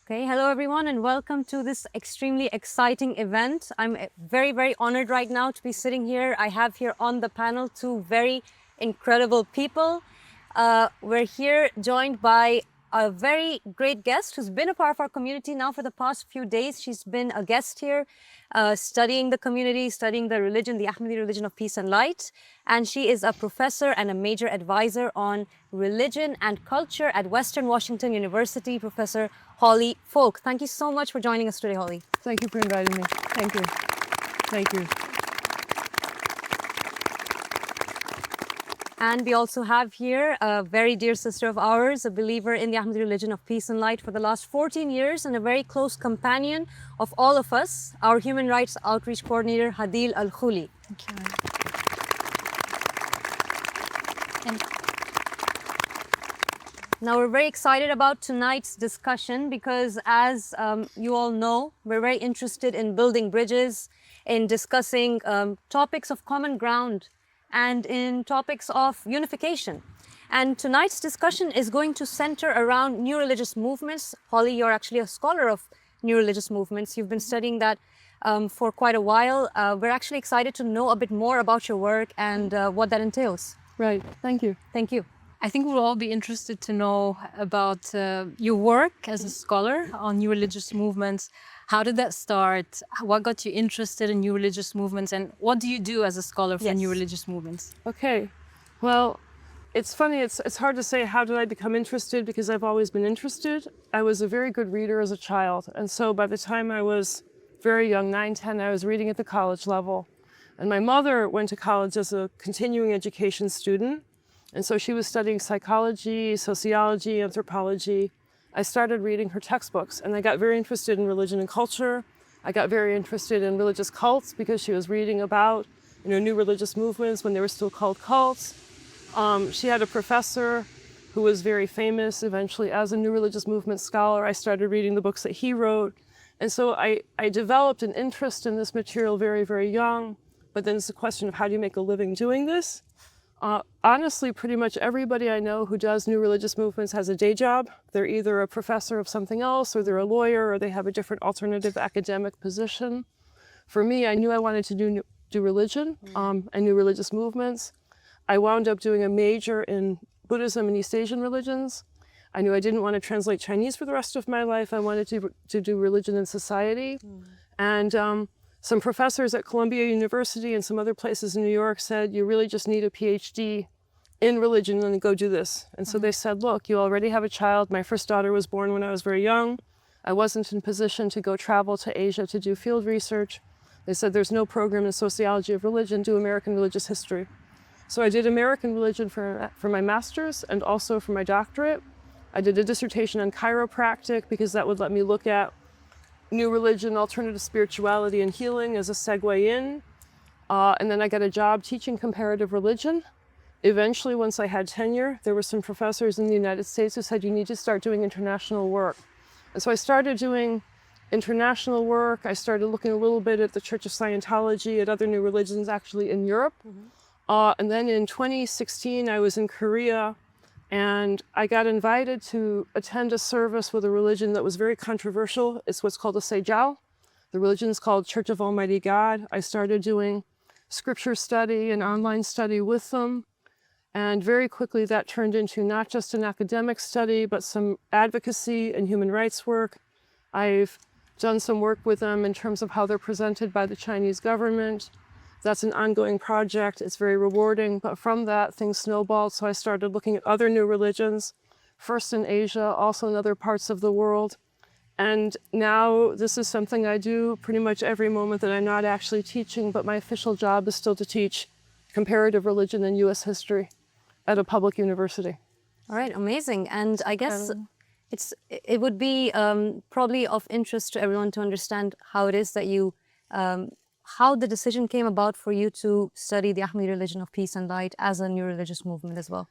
Okay, hello everyone and welcome to this extremely exciting event. I'm very, very honored right now to be sitting here. I have here on the panel two very incredible people. We're here joined by a very great guest who's been a part of our community now for the past few days. She's been a guest here, studying the community, studying the religion, the Ahmadi religion of peace and light. And she is a professor and a major advisor on religion and culture at Western Washington University, Professor Holly Folk. Thank you so much for joining us today, Holly. Thank you for inviting me. Thank you. Thank you. And we also have here a very dear sister of ours, a believer in the Ahmadi religion of peace and light for the last 14 years and a very close companion of all of us, our human rights outreach coordinator, Hadil Al-Khuli. Thank you. Now, we're very excited about tonight's discussion because, as you all know, we're very interested in building bridges, in discussing topics of common ground, and in topics of unification. And tonight's discussion is going to center around new religious movements. Holly, you're actually a scholar of new religious movements. You've been studying that for quite a while. We're actually excited to know a bit more about your work and what that entails. Right. Thank you. Thank you. I think we'll all be interested to know about your work as a scholar on new religious movements. How did that start? What got you interested in new religious movements? And what do you do as a scholar for new religious movements? Okay. Well, it's funny. It's hard to say how did I become interested because I've always been interested. I was a very good reader as a child. And so by the time I was very young, 9, 10, I was reading at the college level. And my mother went to college as a continuing education student. And so she was studying psychology, sociology, anthropology. I started reading her textbooks and I got very interested in religion and culture. I got very interested in religious cults because she was reading about, new religious movements when they were still called cults. She had a professor who was very famous eventually as a new religious movement scholar. I started reading the books that he wrote. And so I developed an interest in this material very, very young. But then it's a question of how do you make a living doing this? Honestly, pretty much everybody I know who does new religious movements has a day job. They're either a professor of something else, or they're a lawyer, or they have a different alternative academic position. For me, I knew I wanted to do religion and new religious movements. I wound up doing a major in Buddhism and East Asian religions. I knew I didn't want to translate Chinese for the rest of my life. I wanted to do religion and society. And some professors at Columbia University and some other places in New York said, you really just need a PhD in religion and go do this. And so they said, look, you already have a child. My first daughter was born when I was very young. I wasn't in position to go travel to Asia to do field research. They said, there's no program in sociology of religion, do American religious history. So I did American religion for my master's and also for my doctorate. I did a dissertation on chiropractic because that would let me look at new religion, alternative spirituality, and healing as a segue in. And then I got a job teaching comparative religion. Eventually, once I had tenure, there were some professors in the United States who said, you need to start doing international work. And so I started doing international work. I started looking a little bit at the Church of Scientology, at other new religions actually in Europe. And then in 2016, I was in Korea. And I got invited to attend a service with a religion that was very controversial. It's what's called a Sejao. The religion is called Church of Almighty God. I started doing scripture study and online study with them. And very quickly that turned into not just an academic study, but some advocacy and human rights work. I've done some work with them in terms of how they're presented by the Chinese government. That's an ongoing project. It's very rewarding. But from that, things snowballed. So I started looking at other new religions, first in Asia, also in other parts of the world. And now this is something I do pretty much every moment that I'm not actually teaching, but my official job is still to teach comparative religion and U.S. history at a public university. All right, amazing. And I guess it would be probably of interest to everyone to understand how it is that you how the decision came about for you to study the Ahmadi religion of peace and light as a new religious movement as well.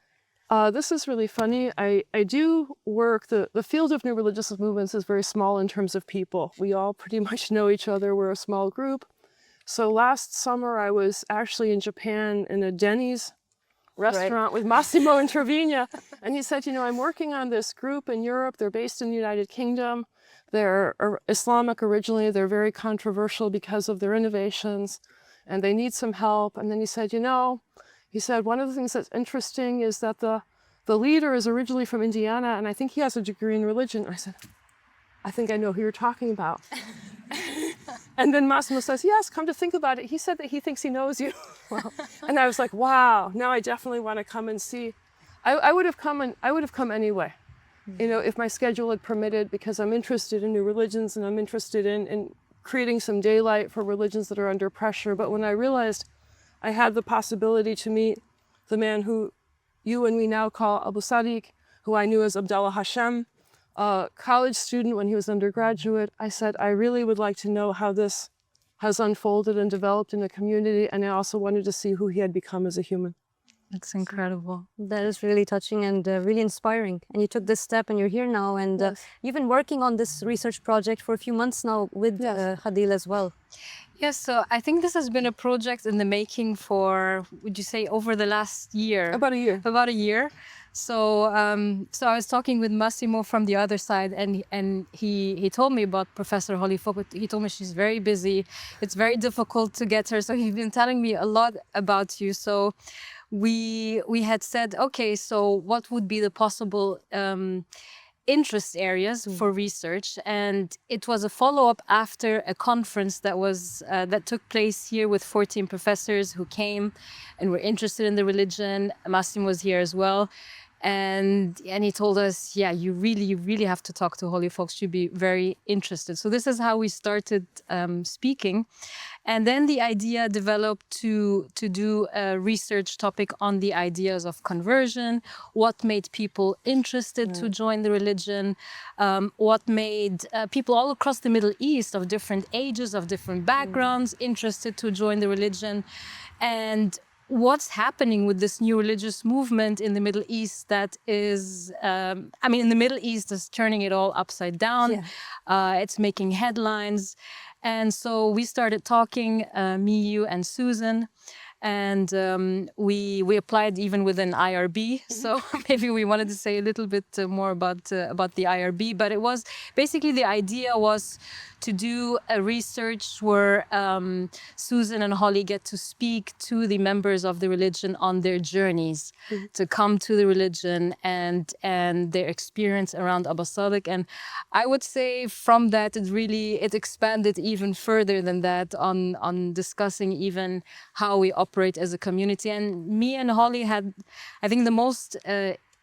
This is really funny. I do work, the field of new religious movements is very small in terms of people. We all pretty much know each other. We're a small group. So last summer, I was actually in Japan in a Denny's restaurant with Massimo in Trevina. And he said, I'm working on this group in Europe. They're based in the United Kingdom. They're Islamic originally. They're very controversial because of their innovations, and they need some help. And then he said, one of the things that's interesting is that the leader is originally from Indiana, and I think he has a degree in religion. I said, I think I know who you're talking about. And then Massimo says, yes, come to think about it, he said that he thinks he knows you. And I was like, wow, now I definitely want to come and see. I would have come anyway, if my schedule had permitted, because I'm interested in new religions and I'm interested in creating some daylight for religions that are under pressure. But when I realized I had the possibility to meet the man who you and we now call Abu Sadiq, who I knew as Abdallah Hashem, a college student when he was undergraduate, I said, I really would like to know how this has unfolded and developed in the community, and I also wanted to see who he had become as a human. That's incredible. That is really touching and really inspiring. And you took this step and you're here now. And you've been working on this research project for a few months now with Hadil as well. Yes, so I think this has been a project in the making for, would you say, over the last year? About a year. About a year. So I was talking with Massimo from the other side, and he told me about Professor Holly Fogg. He told me she's very busy. It's very difficult to get her. So he's been telling me a lot about you. So we had said, okay, so what would be the possible interest areas for research? And it was a follow-up after a conference that took place here with 14 professors who came and were interested in the religion. Massimo was here as well. And he told us, yeah, you really have to talk to Holly Fox. She'd be very interested. So this is how we started speaking. And then the idea developed to do a research topic on the ideas of conversion, what made people interested to join the religion, what made people all across the Middle East of different ages, of different backgrounds, interested to join the religion. And what's happening with this new religious movement in the Middle East that is, in the Middle East is turning it all upside down. Yeah. It's making headlines. And so we started talking, me, you, and Susan. And we applied even with an IRB. So maybe we wanted to say a little bit more about the IRB. But it was basically, the idea was to do a research where Susan and Holly get to speak to the members of the religion on their journeys to come to the religion and their experience around Abu Sadiq. And I would say from that, it expanded even further than that on discussing even how we operate as a community. And me and Holly had, I think, the most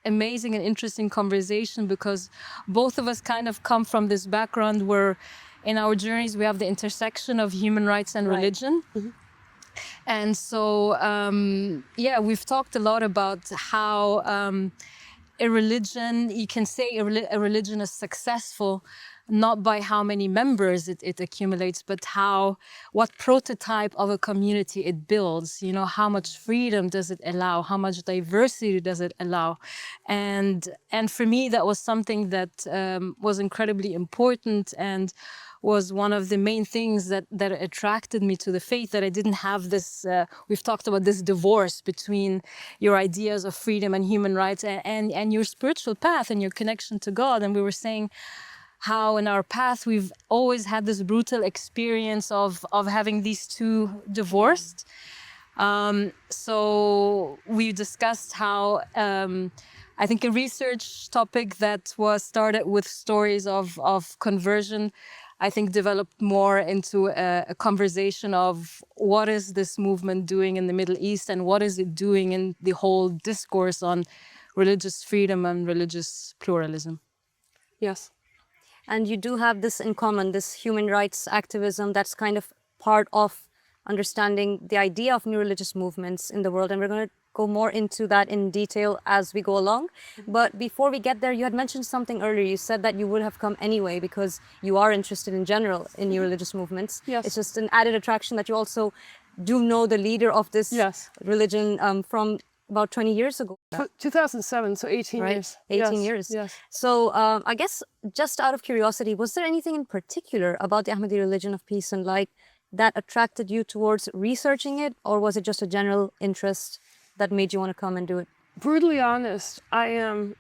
amazing and interesting conversation, because both of us kind of come from this background where in our journeys we have the intersection of human rights and religion. And so, we've talked a lot about how a religion, you can say a religion is successful not by how many members it accumulates, but what prototype of a community it builds. How much freedom does it allow? How much diversity does it allow? And for me, that was something that was incredibly important and was one of the main things that attracted me to the faith, that I didn't have this, we've talked about this divorce between your ideas of freedom and human rights and your spiritual path and your connection to God. And we were saying how in our path we've always had this brutal experience of having these two divorced. So we discussed how I think a research topic that was started with stories of conversion, I think developed more into a conversation of what is this movement doing in the Middle East and what is it doing in the whole discourse on religious freedom and religious pluralism. Yes. And you do have this in common, this human rights activism that's kind of part of understanding the idea of new religious movements in the world. And we're going to go more into that in detail as we go along. But before we get there, you had mentioned something earlier. You said that you would have come anyway because you are interested in general in new religious movements. Yes. It's just an added attraction that you also do know the leader of this religion from about 20 years ago. 2007, so 18 years. 18 years. Yes. So I guess just out of curiosity, was there anything in particular about the Ahmadi religion of peace and light that attracted you towards researching it, or was it just a general interest that made you want to come and do it? Brutally honest, I am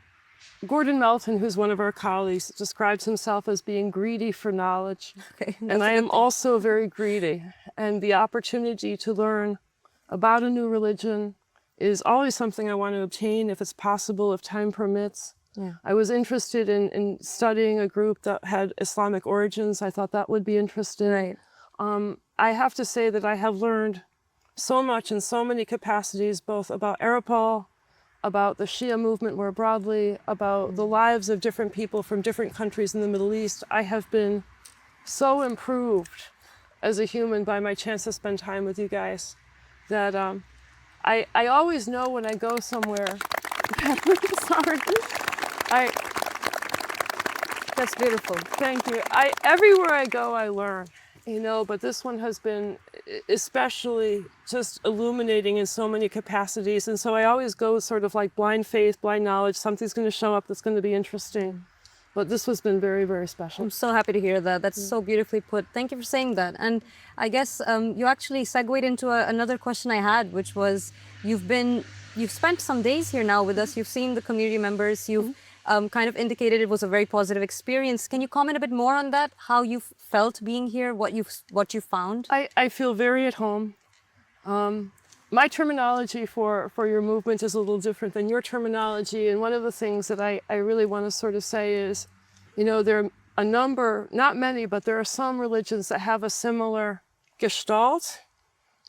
Gordon Melton, who's one of our colleagues, describes himself as being greedy for knowledge. Okay, And I am also very greedy. And the opportunity to learn about a new religion is always something I want to obtain if it's possible, if time permits. Yeah. I was interested in studying a group that had Islamic origins. I thought that would be interesting. Right. I have to say that I have learned so much in so many capacities, both about AROPL, about the Shia movement more broadly, about the lives of different people from different countries in the Middle East. I have been so improved as a human by my chance to spend time with you guys that I always know when I go somewhere. Sorry. That's beautiful. Thank you. Everywhere I go, I learn, you know, but this one has been especially just illuminating in so many capacities. And so I always go sort of like blind faith, blind knowledge. Something's going to show up that's going to be interesting. But this has been very, very special. I'm so happy to hear that. That's so beautifully put. Thank you for saying that. And I guess you actually segued into another question I had, which was you've spent some days here now with us. You've seen the community members. You've kind of indicated it was a very positive experience. Can you comment a bit more on that? How you felt being here? What you found? I feel very at home. My terminology for your movement is a little different than your terminology. And one of the things that I really want to sort of say is, you know, there are a number, not many, but there are some religions that have a similar gestalt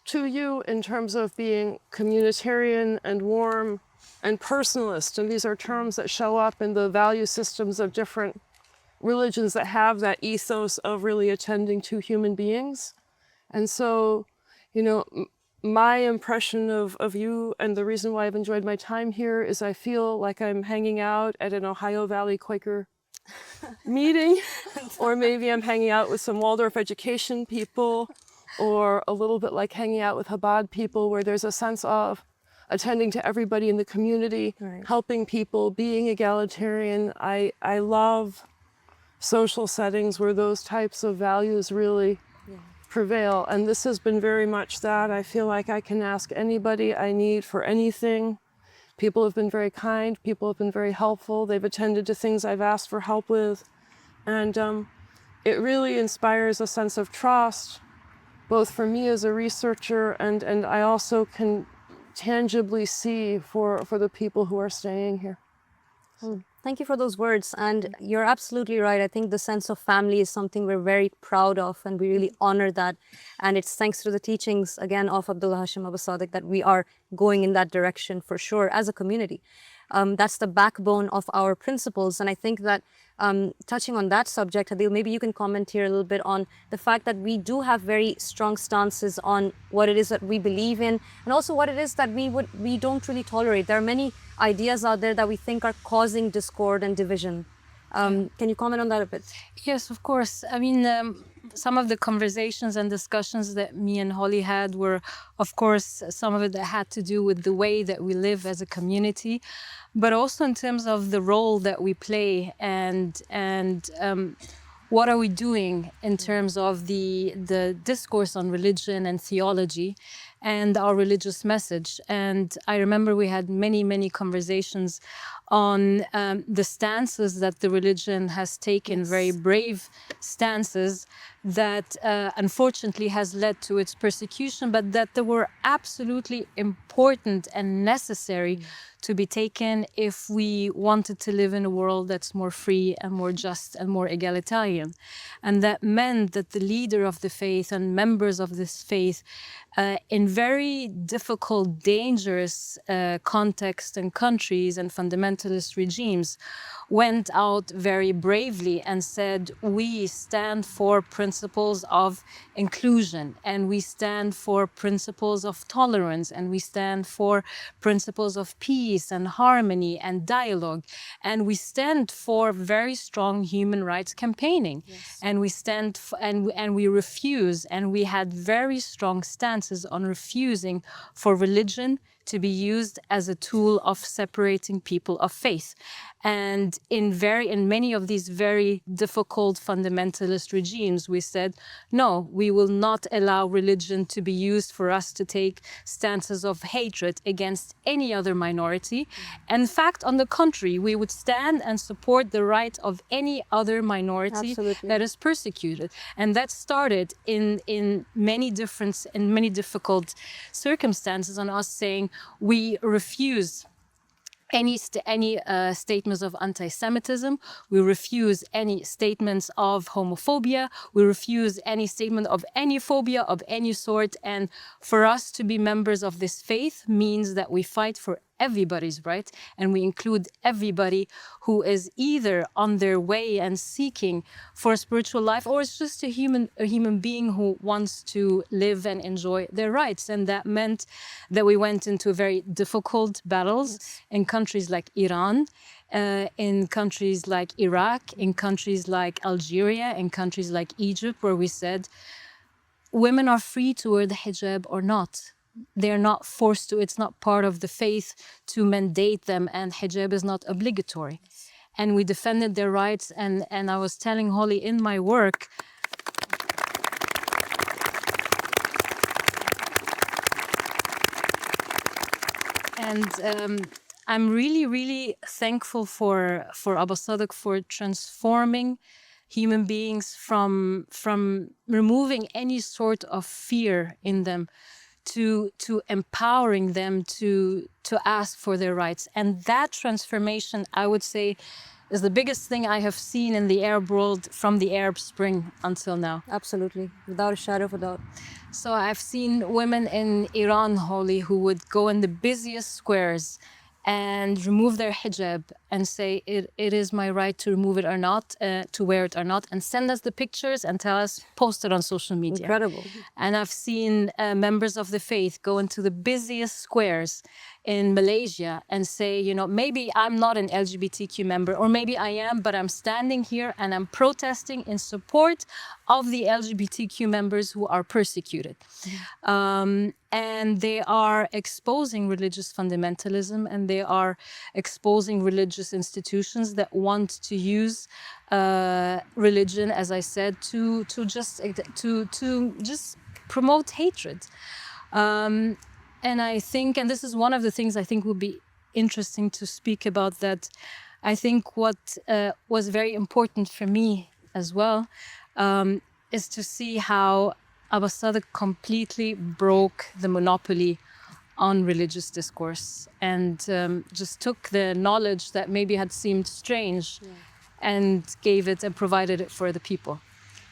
to you in terms of being communitarian and warm and personalist. And these are terms that show up in the value systems of different religions that have that ethos of really attending to human beings. And so, you know, my impression of you and the reason why I've enjoyed my time here is I feel like I'm hanging out at an Ohio Valley Quaker meeting, or maybe I'm hanging out with some Waldorf education people, or a little bit like hanging out with Chabad people, where there's a sense of attending to everybody in the community, Right. helping people, being egalitarian. I love social settings where those types of values really prevail. And this has been very much that. I feel like I can ask anybody I need for anything. People have been very kind. People have been very helpful. They've attended to things I've asked for help with. And it really inspires a sense of trust, both for me as a researcher, and I also can tangibly see for the people who are staying here. Thank you for those words. And you're absolutely right. I think the sense of family is something we're very proud of, and we really honor that. And it's thanks to the teachings, again, of Abdullah Hashim Abu Sadiq that we are going in that direction for sure as a community. That's the backbone of our principles. And I think that touching on that subject, Adil, maybe you can comment here a little bit on the fact that we do have very strong stances on what it is that we believe in, and also what it is that we don't really tolerate. There are many ideas out there that we think are causing discord and division. Can you comment on that a bit? Yes, of course. I mean, some of the conversations and discussions that me and Holly had were, of course, some of it that had to do with the way that we live as a community, but also in terms of the role that we play and what are we doing in terms of the discourse on religion and theology and our religious message. And I remember we had many conversations on the stances that the religion has taken, very brave stances that unfortunately has led to its persecution, but that they were absolutely important and necessary to be taken if we wanted to live in a world that's more free and more just and more egalitarian. And that meant that the leader of the faith and members of this faith in very difficult, dangerous contexts and countries and fundamentalist regimes went out very bravely and said, we stand for principles of inclusion, and we stand for principles of tolerance, and we stand for principles of peace and harmony and dialogue, and we stand for very strong human rights campaigning. Yes. And we stand and we refuse, and we had very strong stances on refusing for religion to be used as a tool of separating people of faith. And in many of these very difficult fundamentalist regimes, we said, no, we will not allow religion to be used for us to take stances of hatred against any other minority. In fact, on the contrary, we would stand and support the right of any other minority Absolutely. that is persecuted. And that started in many difficult circumstances on us saying we refuse any statements of anti-Semitism. We refuse any statements of homophobia. We refuse any statement of any phobia of any sort. And for us to be members of this faith means that we fight for everybody's right, and we include everybody who is either on their way and seeking for a spiritual life, or is just a human being who wants to live and enjoy their rights. And that meant that we went into very difficult battles in countries like Iran, in countries like Iraq, in countries like Algeria, in countries like Egypt, where we said women are free to wear the hijab or not. They're not forced to, it's not part of the faith to mandate them, and hijab is not obligatory. And we defended their rights, and I was telling Holly in my work, and I'm really, really thankful for Abba Sadek for transforming human beings from removing any sort of fear in them to empowering them to ask for their rights. And that transformation, I would say, is the biggest thing I have seen in the Arab world from the Arab Spring until now. Absolutely, without a shadow of a doubt. So I've seen women in Iran, Holly, who would go in the busiest squares and remove their hijab and say, it is my right to remove it or not, to wear it or not, and send us the pictures and tell us, post it on social media. Incredible. And I've seen members of the faith go into the busiest squares in Malaysia and say, you know, maybe I'm not an LGBTQ member, or maybe I am, but I'm standing here and I'm protesting in support of the LGBTQ members who are persecuted. And they are exposing religious fundamentalism, and they are exposing religious institutions that want to use religion, as I said, to just promote hatred. And I think, and this is one of the things I think would be interesting to speak about, that I think what was very important for me as well is to see how Abba Sadek completely broke the monopoly on religious discourse, and just took the knowledge that maybe had seemed strange and gave it and provided it for the people.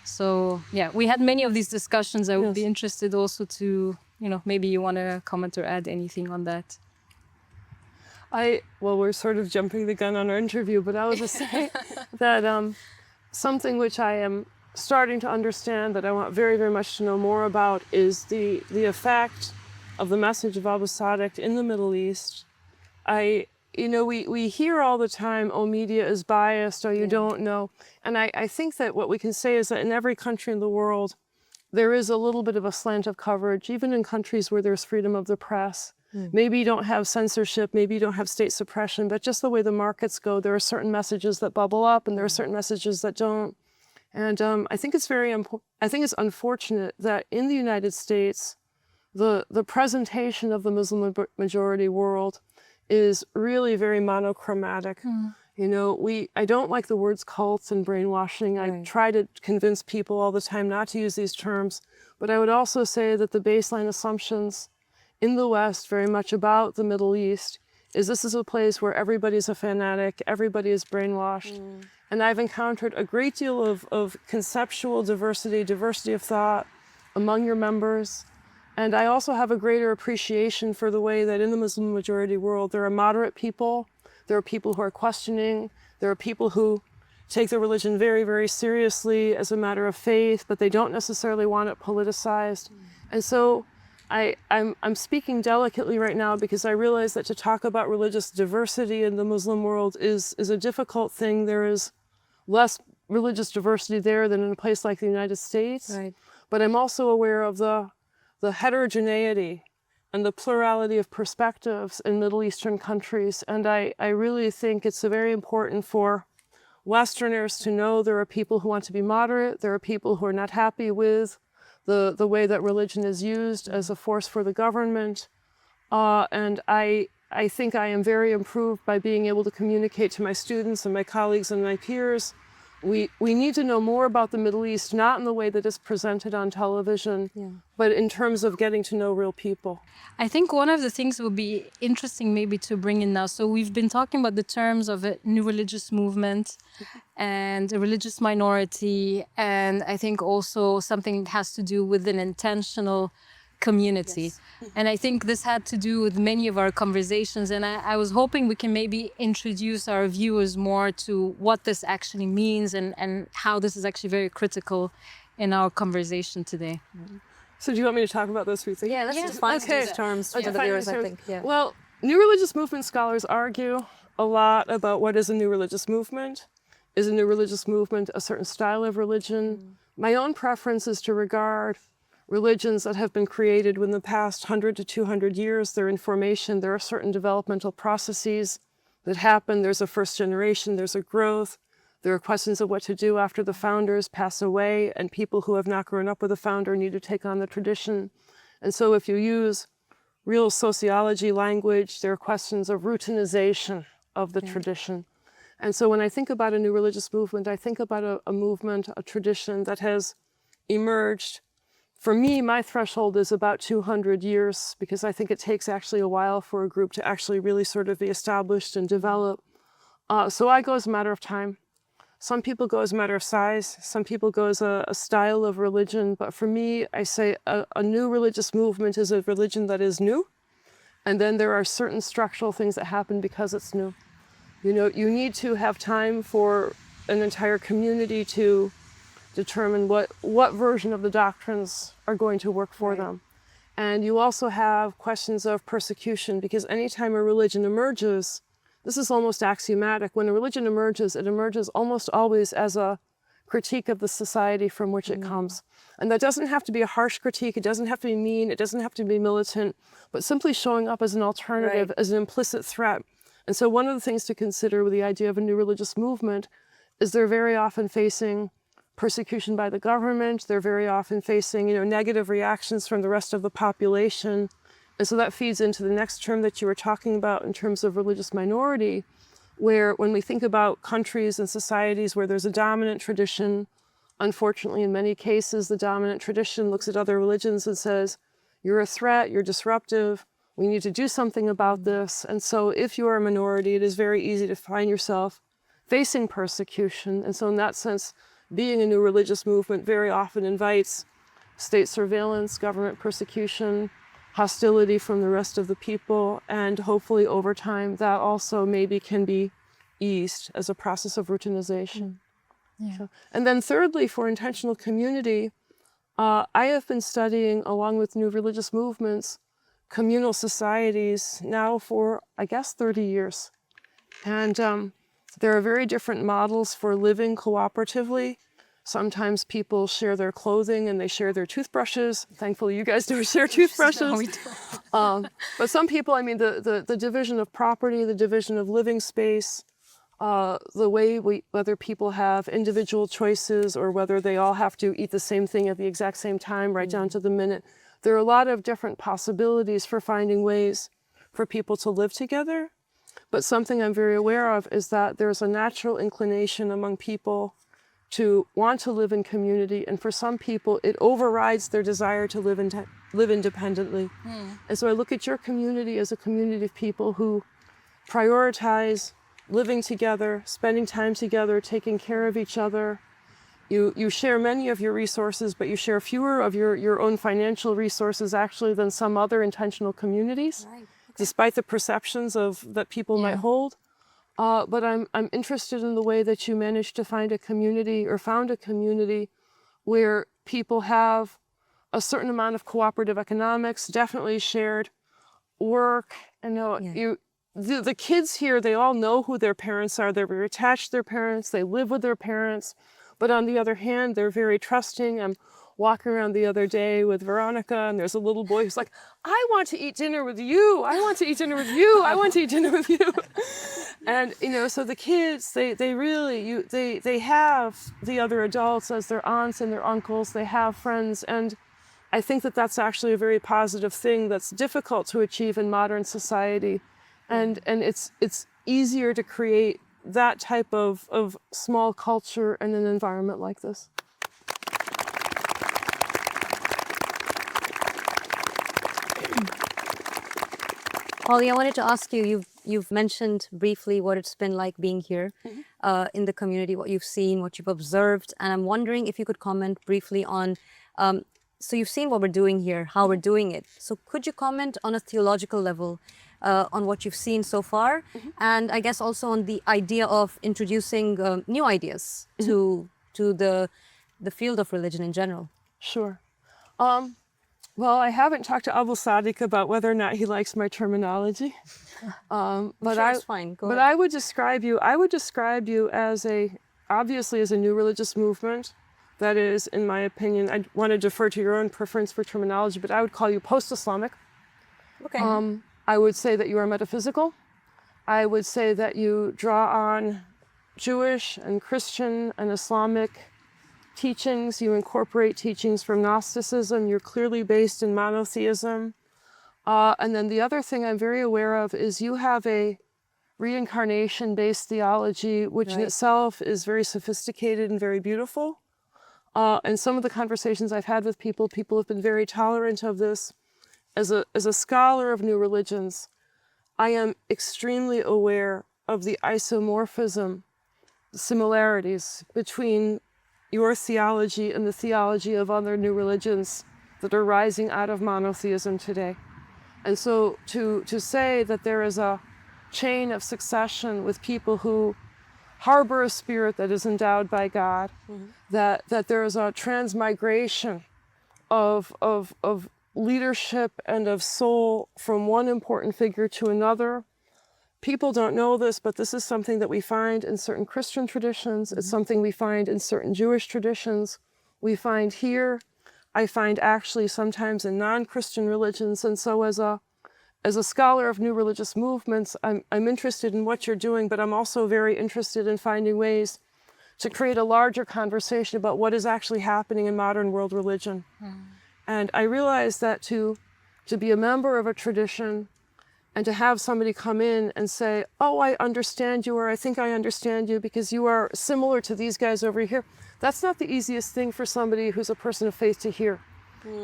So yeah, we had many of these discussions. I would be interested also to, you know, maybe you want to comment or add anything on that. Well, we're sort of jumping the gun on our interview, but I would just say that something which I am starting to understand, that I want very, very much to know more about, is the effect of the message of Abba Sadek in the Middle East. We hear all the time, oh, media is biased, or you don't know. And I think that what we can say is that in every country in the world, there is a little bit of a slant of coverage, even in countries where there's freedom of the press. Maybe you don't have censorship, maybe you don't have state suppression, but just the way the markets go, there are certain messages that bubble up and there are certain messages that don't. And I think it's I think it's unfortunate that in the United States, the presentation of the Muslim majority world is really very monochromatic. You know, I don't like the words cults and brainwashing. I try to convince people all the time not to use these terms, but I would also say that the baseline assumptions in the West very much about the Middle East is this is a place where everybody's a fanatic, everybody is brainwashed. And I've encountered a great deal of conceptual diversity of thought among your members. And I also have a greater appreciation for the way that in the Muslim majority world, there are moderate people, there are people who are questioning, there are people who take their religion very, very seriously as a matter of faith, but they don't necessarily want it politicized. And so I'm speaking delicately right now because I realize that to talk about religious diversity in the Muslim world is a difficult thing. There is less religious diversity there than in a place like the United States. Right. But I'm also aware of the heterogeneity and the plurality of perspectives in Middle Eastern countries. And I really think it's very important for Westerners to know there are people who want to be moderate, there are people who are not happy with the way that religion is used as a force for the government. And I think I am very improved by being able to communicate to my students and my colleagues and my peers. We need to know more about the Middle East, not in the way that is presented on television, but in terms of getting to know real people. I think one of the things would be interesting maybe to bring in now. So we've been talking about the terms of a new religious movement and a religious minority, and I think also something that has to do with an intentional community. Yes. And I think this had to do with many of our conversations, and I was hoping we can maybe introduce our viewers more to what this actually means and how this is actually very critical in our conversation today. So do you want me to talk about those three things? Yeah, let's define these terms for the viewers, I think. Yeah. Well, new religious movement scholars argue a lot about what is a new religious movement. Is a new religious movement a certain style of religion? My own preference is to regard religions that have been created within the past 100 to 200 years. They're in formation. There are certain developmental processes that happen. There's a first generation. There's a growth. There are questions of what to do after the founders pass away, and people who have not grown up with a founder need to take on the tradition. And so if you use real sociology language, there are questions of routinization of the tradition. And so when I think about a new religious movement, I think about a movement, a tradition that has emerged. For me, my threshold is about 200 years, because I think it takes actually a while for a group to actually really sort of be established and develop. So I go as a matter of time. Some people go as a matter of size. Some people go as a style of religion. But for me, I say a new religious movement is a religion that is new. And then there are certain structural things that happen because it's new. You know, you need to have time for an entire community to determine what version of the doctrines are going to work for them. And you also have questions of persecution, because anytime a religion emerges, this is almost axiomatic. When a religion emerges, it emerges almost always as a critique of the society from which it comes. And that doesn't have to be a harsh critique. It doesn't have to be mean. It doesn't have to be militant, but simply showing up as an alternative, as an implicit threat. And so one of the things to consider with the idea of a new religious movement is they're very often facing persecution by the government. They're very often facing, negative reactions from the rest of the population. And so that feeds into the next term that you were talking about in terms of religious minority, where when we think about countries and societies where there's a dominant tradition, unfortunately, in many cases, the dominant tradition looks at other religions and says, you're a threat, you're disruptive, we need to do something about this. And so if you are a minority, it is very easy to find yourself facing persecution. And so in that sense, being a new religious movement very often invites state surveillance, government persecution, hostility from the rest of the people, and hopefully over time that also maybe can be eased as a process of routinization. And then thirdly, for intentional community, I have been studying, along with new religious movements, communal societies now for, I guess, 30 years. And there are very different models for living cooperatively. Sometimes people share their clothing and they share their toothbrushes. Thankfully, you guys don't share toothbrushes. No, we don't. But some people, the division of property, the division of living space, the way whether people have individual choices or whether they all have to eat the same thing at the exact same time, right down to the minute. There are a lot of different possibilities for finding ways for people to live together. But something I'm very aware of is that there's a natural inclination among people to want to live in community. And for some people, it overrides their desire to live independently. And so I look at your community as a community of people who prioritize living together, spending time together, taking care of each other. You share many of your resources, but you share fewer of your own financial resources actually than some other intentional communities, despite the perceptions that people might hold. But I'm interested in the way that you managed to find a community or found a community where people have a certain amount of cooperative economics, definitely shared work. And the kids here, they all know who their parents are. They're very attached to their parents. They live with their parents. But on the other hand, they're very trusting. I'm walking around the other day with Veronica, and there's a little boy who's like, I want to eat dinner with you. I want to eat dinner with you. I want to eat dinner with you. And, so the kids, they really, they have the other adults as their aunts and their uncles. They have friends. And I think that that's actually a very positive thing that's difficult to achieve in modern society. And it's easier to create that type of small culture in an environment like this. Holly, I wanted to ask you, you've mentioned briefly what it's been like being here in the community, what you've seen, what you've observed. And I'm wondering if you could comment briefly on, so you've seen what we're doing here, how we're doing it. So could you comment on a theological level on what you've seen so far? And I guess also on the idea of introducing new ideas to the field of religion in general. Sure. Well, I haven't talked to Abu Sadiq about whether or not he likes my terminology. But sure, it's fine. Go ahead. I would describe you as obviously as a new religious movement. That is, in my opinion, I want to defer to your own preference for terminology, but I would call you post-Islamic. Okay. I would say that you are metaphysical. I would say that you draw on Jewish and Christian and Islamic teachings. You incorporate teachings from Gnosticism. You're clearly based in monotheism. And then the other thing I'm very aware of is you have a reincarnation-based theology, which in itself is very sophisticated and very beautiful. And some of the conversations I've had with people have been very tolerant of this. As a scholar of new religions, I am extremely aware of the isomorphism, similarities between your theology and the theology of other new religions that are rising out of monotheism today. And so to say that there is a chain of succession with people who harbor a spirit that is endowed by God, that there is a transmigration of leadership and of soul from one important figure to another. People don't know this, but this is something that we find in certain Christian traditions. It's something we find in certain Jewish traditions. We find here, I find actually sometimes in non-Christian religions. And so as a scholar of new religious movements, I'm interested in what you're doing, but I'm also very interested in finding ways to create a larger conversation about what is actually happening in modern world religion. And I realize that to be a member of a tradition and to have somebody come in and say, oh, I understand you, or I think I understand you because you are similar to these guys over here, that's not the easiest thing for somebody who's a person of faith to hear.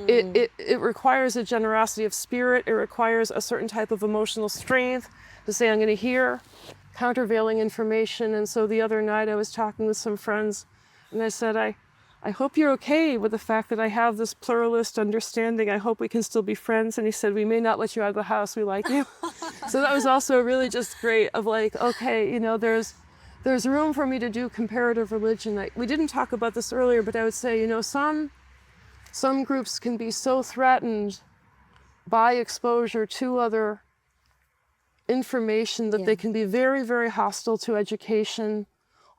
It requires a generosity of spirit. It requires a certain type of emotional strength to say, I'm going to hear countervailing information. And so the other night I was talking with some friends and I said, I hope you're okay with the fact that I have this pluralist understanding. I hope we can still be friends. And he said, we may not let you out of the house. We like you. So that was also really just great of like, okay, there's room for me to do comparative religion. We didn't talk about this earlier, but I would say, some groups can be so threatened by exposure to other information that they can be very, very hostile to education.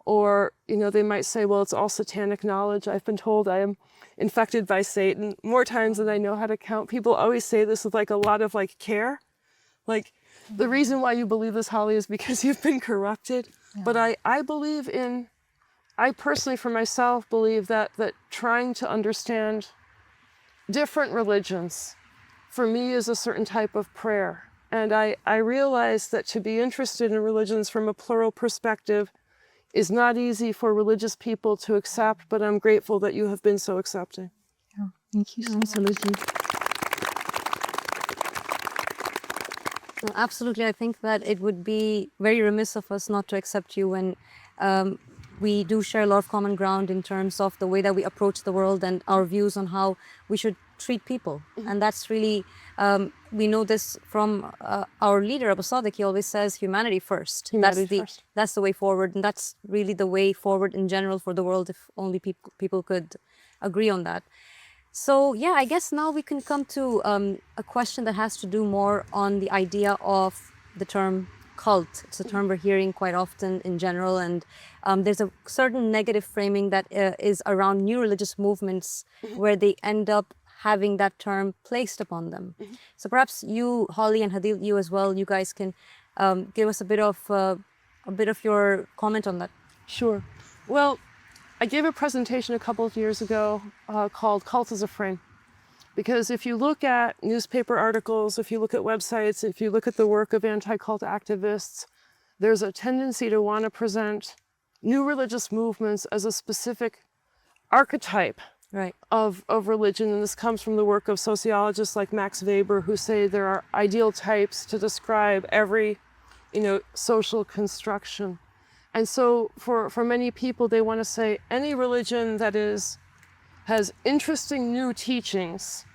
Or, they might say, well, it's all satanic knowledge. I've been told I am infected by Satan more times than I know how to count. People always say this with a lot of care. The reason why you believe this, Holly, is because you've been corrupted. Yeah. But I personally, for myself, believe that trying to understand different religions, for me, is a certain type of prayer. And I realize that to be interested in religions from a plural perspective is not easy for religious people to accept, but I'm grateful that you have been so accepting. Oh, thank you. Absolutely. Well, absolutely. I think that it would be very remiss of us not to accept you when we do share a lot of common ground in terms of the way that we approach the world and our views on how we should treat people. And that's really, we know this from our leader, Abu Sadiq. He always says humanity first. That's the way forward. And that's really the way forward in general for the world, if only people could agree on that. So yeah, I guess now we can come to a question that has to do more on the idea of the term cult. It's a term we're hearing quite often in general, and there's a certain negative framing that is around new religious movements where they end up having that term placed upon them. So perhaps you, Holly, and Hadil, you as well, you guys can give us a bit of your comment on that. Sure. Well, I gave a presentation a couple of years ago called Cult as a Frame. Because if you look at newspaper articles, if you look at websites, if you look at the work of anti-cult activists, there's a tendency to want to present new religious movements as a specific archetype of religion. And this comes from the work of sociologists like Max Weber, who say there are ideal types to describe every, social construction. And so for many people, they want to say any religion that has interesting new teachings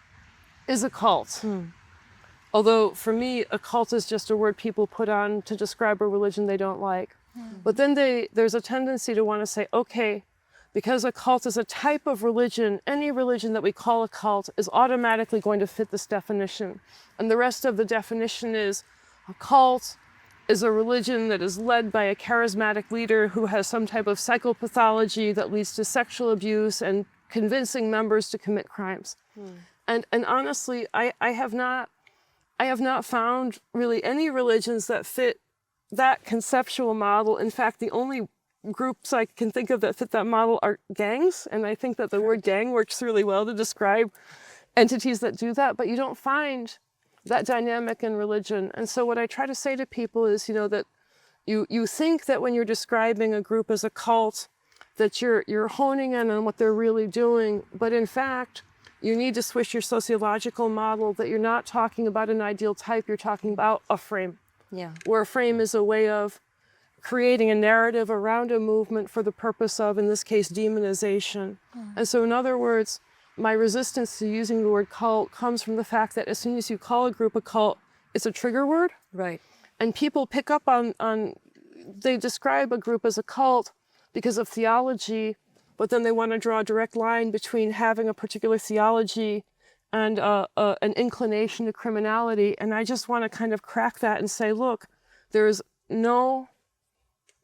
is a cult. Although for me, a cult is just a word people put on to describe a religion they don't like. But then there's a tendency to want to say, okay, because a cult is a type of religion, any religion that we call a cult is automatically going to fit this definition. And the rest of the definition is a cult is a religion that is led by a charismatic leader who has some type of psychopathology that leads to sexual abuse and convincing members to commit crimes. And honestly, I have not found really any religions that fit that conceptual model. In fact, the only groups I can think of that fit that model are gangs. And I think that the word gang works really well to describe entities that do that, but you don't find that dynamic in religion. And so what I try to say to people is, that you think that when you're describing a group as a cult, that you're honing in on what they're really doing. But in fact, you need to switch your sociological model, that you're not talking about an ideal type, you're talking about a frame. Where a frame is a way of creating a narrative around a movement for the purpose of, in this case, demonization. And so in other words, my resistance to using the word cult comes from the fact that as soon as you call a group a cult, it's a trigger word. And people pick up on they describe a group as a cult because of theology, but then they want to draw a direct line between having a particular theology and an inclination to criminality. And I just want to kind of crack that and say, look, there's no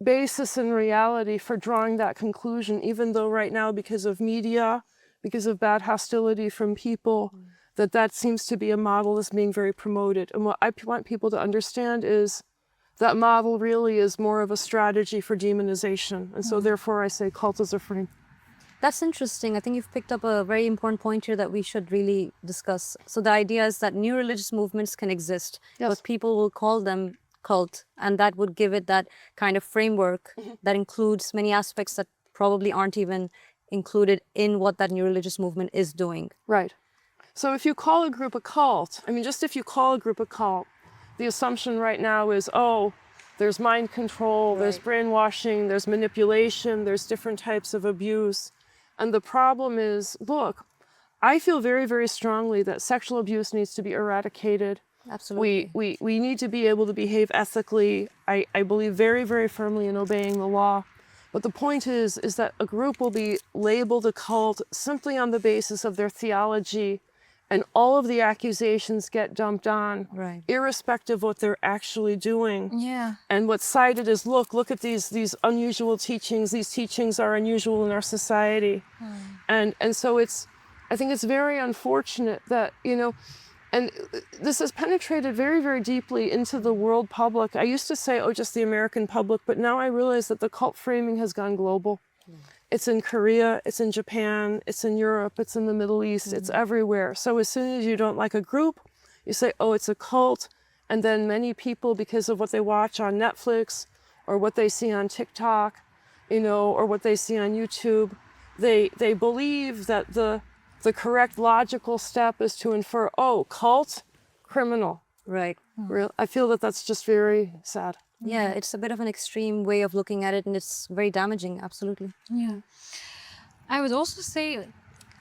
basis in reality for drawing that conclusion, even though right now, because of media, because of bad hostility from people, that seems to be a model that's being very promoted. And what I want people to understand is that model really is more of a strategy for demonization. And so therefore I say cult as a frame. That's interesting. I think you've picked up a very important point here that we should really discuss. So the idea is that new religious movements can exist, but people will call them cult, and that would give it that kind of framework that includes many aspects that probably aren't even included in what that new religious movement is doing. Right. So if you call a group a cult, just if you call a group a cult, the assumption right now is, there's mind control, there's brainwashing, there's manipulation, there's different types of abuse. And the problem is, look, I feel very, very strongly that sexual abuse needs to be eradicated. Absolutely. We need to be able to behave ethically. I believe very, very firmly in obeying the law. But the point is that a group will be labeled a cult simply on the basis of their theology, and all of the accusations get dumped on, irrespective of what they're actually doing. And what's cited is, look at these unusual teachings. These teachings are unusual in our society. And so I think it's very unfortunate that, and this has penetrated very, very deeply into the world public. I used to say, just the American public, but now I realize that the cult framing has gone global. It's in Korea, it's in Japan, it's in Europe, it's in the Middle East, it's everywhere. So as soon as you don't like a group, you say, it's a cult. And then many people, because of what they watch on Netflix or what they see on TikTok, or what they see on YouTube, they believe that the correct logical step is to infer, cult, criminal. I feel that that's just very sad. Yeah, it's a bit of an extreme way of looking at it, and it's very damaging, absolutely. I would also say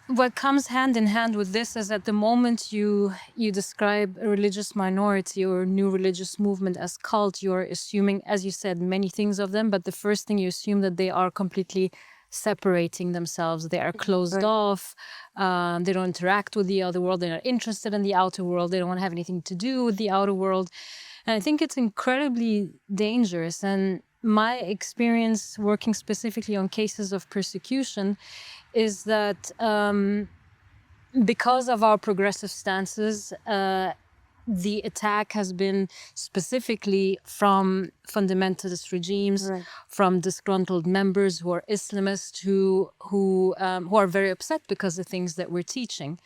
what comes hand in hand with this is that the moment you describe a religious minority or a new religious movement as cult, you're assuming, as you said, many things of them, but the first thing you assume that they are completely separating themselves. They are closed off. They don't interact with the outer world. They're not interested in the outer world. They don't want to have anything to do with the outer world. And I think it's incredibly dangerous. And my experience working specifically on cases of persecution is that because of our progressive stances, the attack has been specifically from fundamentalist regimes, from disgruntled members who are Islamists, who are very upset because of things that we're teaching.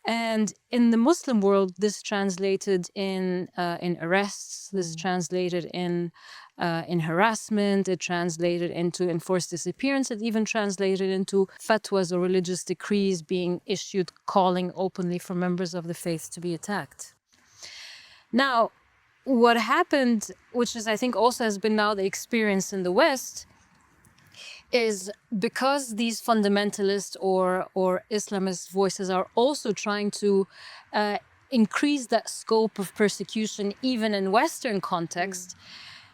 And in the Muslim world, this translated in arrests. This translated in harassment. It translated into enforced disappearance. It even translated into fatwas or religious decrees being issued, calling openly for members of the faith to be attacked. Now, what happened, which is I think also has been now the experience in the West, is because these fundamentalist or Islamist voices are also trying to increase that scope of persecution even in Western context,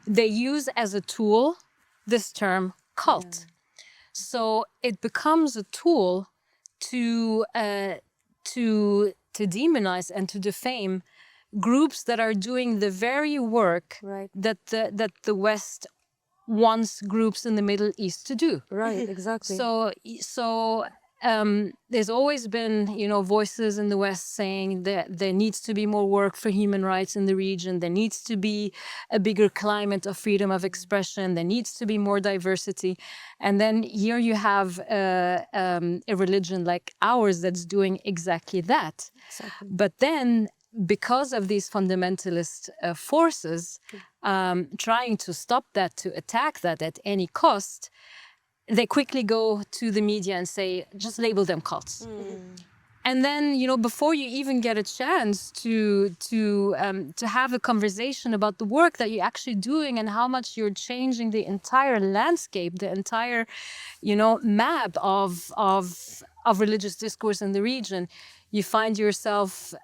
they use as a tool this term cult. So it becomes a tool to demonize and to defame groups that are doing the very work that the West wants groups in the Middle East to do. Right, exactly. So there's always been, voices in the West saying that there needs to be more work for human rights in the region. There needs to be a bigger climate of freedom of expression. There needs to be more diversity. And then here you have a religion like ours that's doing exactly that. Exactly. But then, because of these fundamentalist forces trying to stop that, to attack that at any cost, they quickly go to the media and say, just label them cults. And then, before you even get a chance to have a conversation about the work that you're actually doing and how much you're changing the entire landscape, the entire, map of religious discourse in the region, you find yourself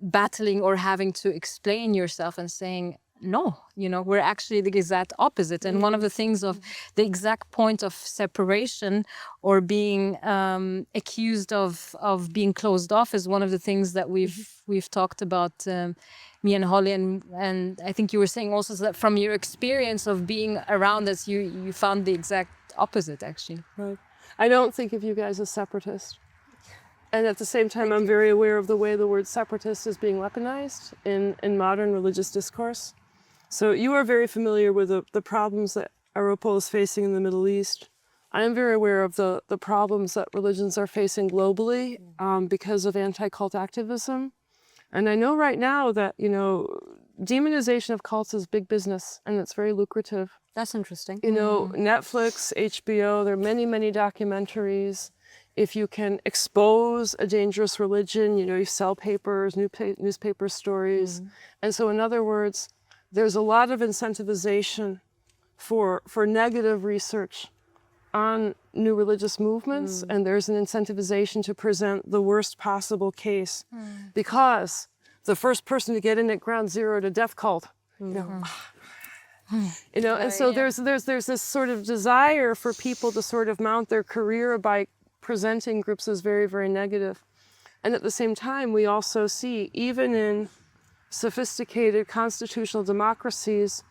battling or having to explain yourself and saying, no, we're actually the exact opposite. And one of the things of the exact point of separation or being accused of being closed off is one of the things that we've talked about, me and Holly. And I think you were saying also that from your experience of being around us, you found the exact opposite, actually. Right. I don't think of you guys as separatists. And at the same time, I'm very aware of the way the word separatist is being weaponized in modern religious discourse. So you are very familiar with the problems that AROPL is facing in the Middle East. I am very aware of the problems that religions are facing globally because of anti-cult activism. And I know right now that, demonization of cults is big business and it's very lucrative. That's interesting. Netflix, HBO, there are many, many documentaries. If you can expose a dangerous religion, you sell papers, newspaper stories. And so in other words, there's a lot of incentivization for negative research on new religious movements, and there's an incentivization to present the worst possible case because the first person to get in at ground zero to death cult, and so there's this sort of desire for people to sort of mount their career by presenting groups as very, very negative. And at the same time, we also see, even in sophisticated constitutional democracies,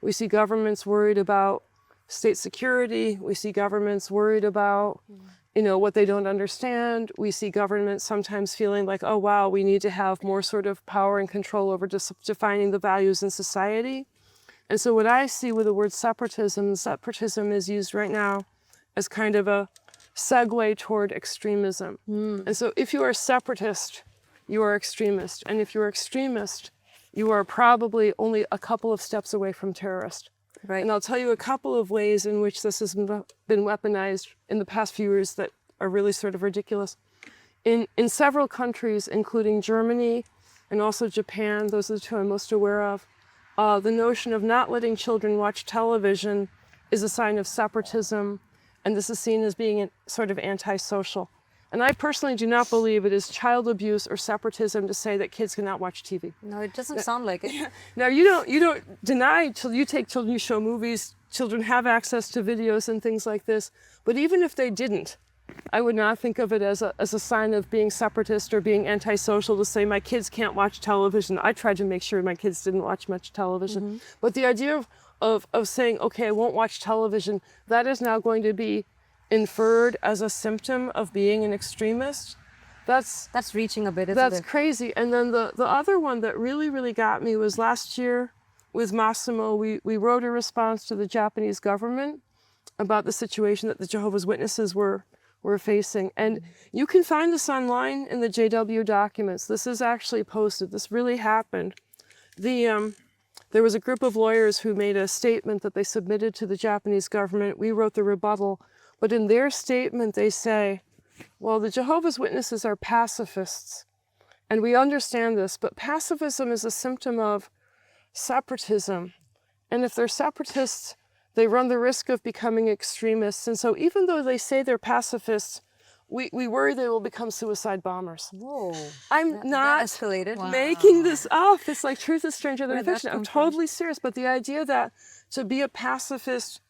we see governments worried about state security. We see governments worried about, what they don't understand. We see governments sometimes feeling like, oh, wow, we need to have more sort of power and control over defining the values in society. And so what I see with the word separatism is used right now as kind of a segue toward extremism. And so if you are a separatist, you are extremist. And if you're extremist, you are probably only a couple of steps away from terrorist. Right. And I'll tell you a couple of ways in which this has been weaponized in the past few years that are really sort of ridiculous. In several countries, including Germany and also Japan, those are the two I'm most aware of, the notion of not letting children watch television is a sign of separatism. And this is seen as being sort of antisocial. And I personally do not believe it is child abuse or separatism to say that kids cannot watch TV. No, it doesn't sound like it. Now, you don't deny till you take children, you show movies, children have access to videos and things like this. But even if they didn't, I would not think of it as a sign of being separatist or being antisocial to say my kids can't watch television. I tried to make sure my kids didn't watch much television. But the idea of saying, okay, I won't watch television, that is now going to be inferred as a symptom of being an extremist. That's reaching a bit, isn't that's it? crazy. And then the other one that really, really got me was last year with Massimo, we wrote a response to the Japanese government about the situation that the Jehovah's Witnesses were facing. And you can find this online in the JW documents. This is actually posted. This really happened. There was a group of lawyers who made a statement that they submitted to the Japanese government. We wrote the rebuttal. But in their statement, they say, well, the Jehovah's Witnesses are pacifists. And we understand this, but pacifism is a symptom of separatism. And if they're separatists, they run the risk of becoming extremists. And so even though they say they're pacifists, we worry they will become suicide bombers. Whoa. I'm not escalated. making this up. It's like truth is stranger than Where did that fiction. I'm come from? totally serious. But the idea that to be a pacifist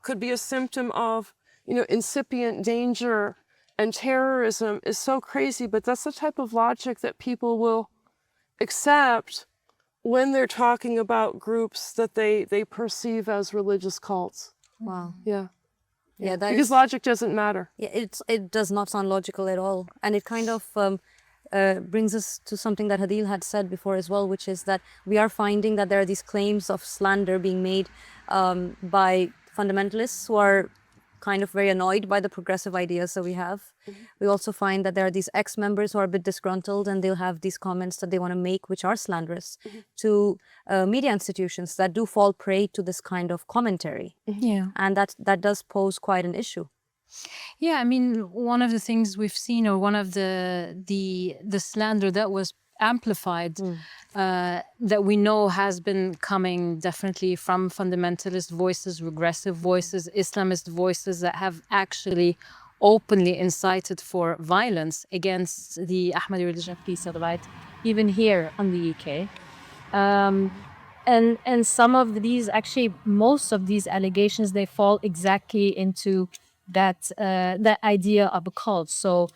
could be a symptom of, incipient danger and terrorism is so crazy. But that's the type of logic that people will accept when they're talking about groups that they perceive as religious cults. Wow. Yeah. Yeah, Because logic doesn't matter. Yeah, it does not sound logical at all, and it kind of brings us to something that Hadil had said before as well, which is that we are finding that there are these claims of slander being made by fundamentalists who are kind of very annoyed by the progressive ideas that we have. We also find that there are these ex-members who are a bit disgruntled, and they'll have these comments that they want to make, which are slanderous to media institutions that do fall prey to this kind of commentary. Yeah. And that does pose quite an issue. Yeah, I mean, one of the things we've seen, or one of the slander that was amplified, that we know has been coming definitely from fundamentalist voices, regressive voices, Islamist voices that have actually openly incited for violence against the Ahmadi religion, peace and right, even here in the UK. And some of these, actually, most of these allegations, they fall exactly into that idea of a cult. So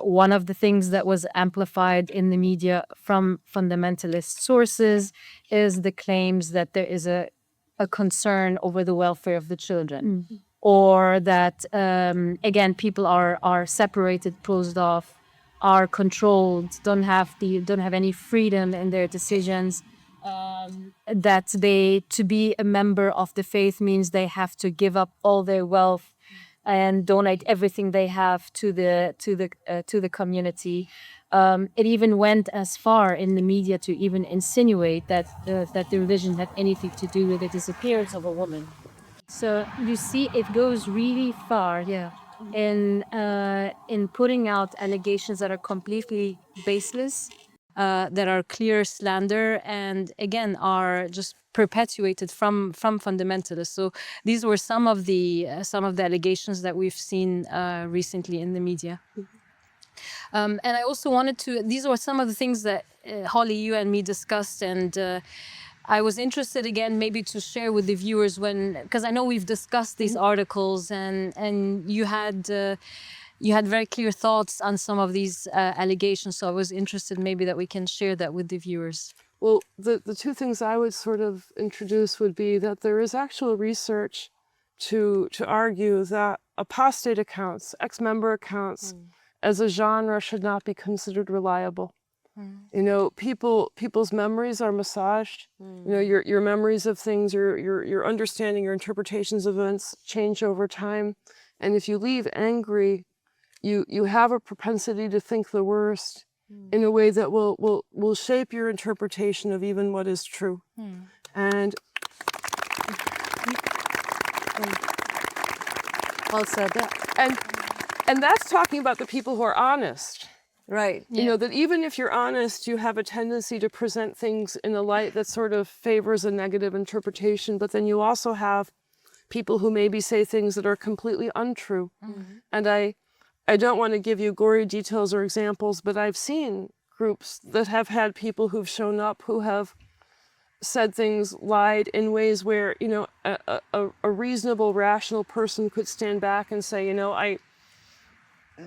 one of the things that was amplified in the media from fundamentalist sources is the claims that there is a concern over the welfare of the children, or that again, people are separated, closed off, are controlled, don't have any freedom in their decisions. That to be a member of the faith means they have to give up all their wealth and donate everything they have to the community. It even went as far in the media to even insinuate that the religion had anything to do with the disappearance of a woman. So you see, it goes really far. Yeah. In putting out allegations that are completely baseless, that are clear slander, and again are just perpetuated from fundamentalists. So these were some of the allegations that we've seen recently in the media. And I also wanted to. These were some of the things that Holly, you and me discussed, and I was interested again maybe to share with the viewers because I know we've discussed these articles, and you had very clear thoughts on some of these allegations. So I was interested maybe that we can share that with the viewers. Well, the two things I would sort of introduce would be that there is actual research to argue that apostate accounts, ex-member accounts, as a genre should not be considered reliable. People's memories are massaged. Your memories of things, your understanding, your interpretations of events change over time. And if you leave angry, you have a propensity to think the worst in a way that will shape your interpretation of even what is true. And Well said. and that's talking about the people who are honest. Right. That even if you're honest, you have a tendency to present things in a light that sort of favors a negative interpretation, but then you also have people who maybe say things that are completely untrue. And I don't want to give you gory details or examples, but I've seen groups that have had people who've shown up who have said things, lied in ways where, a reasonable, rational person could stand back and say,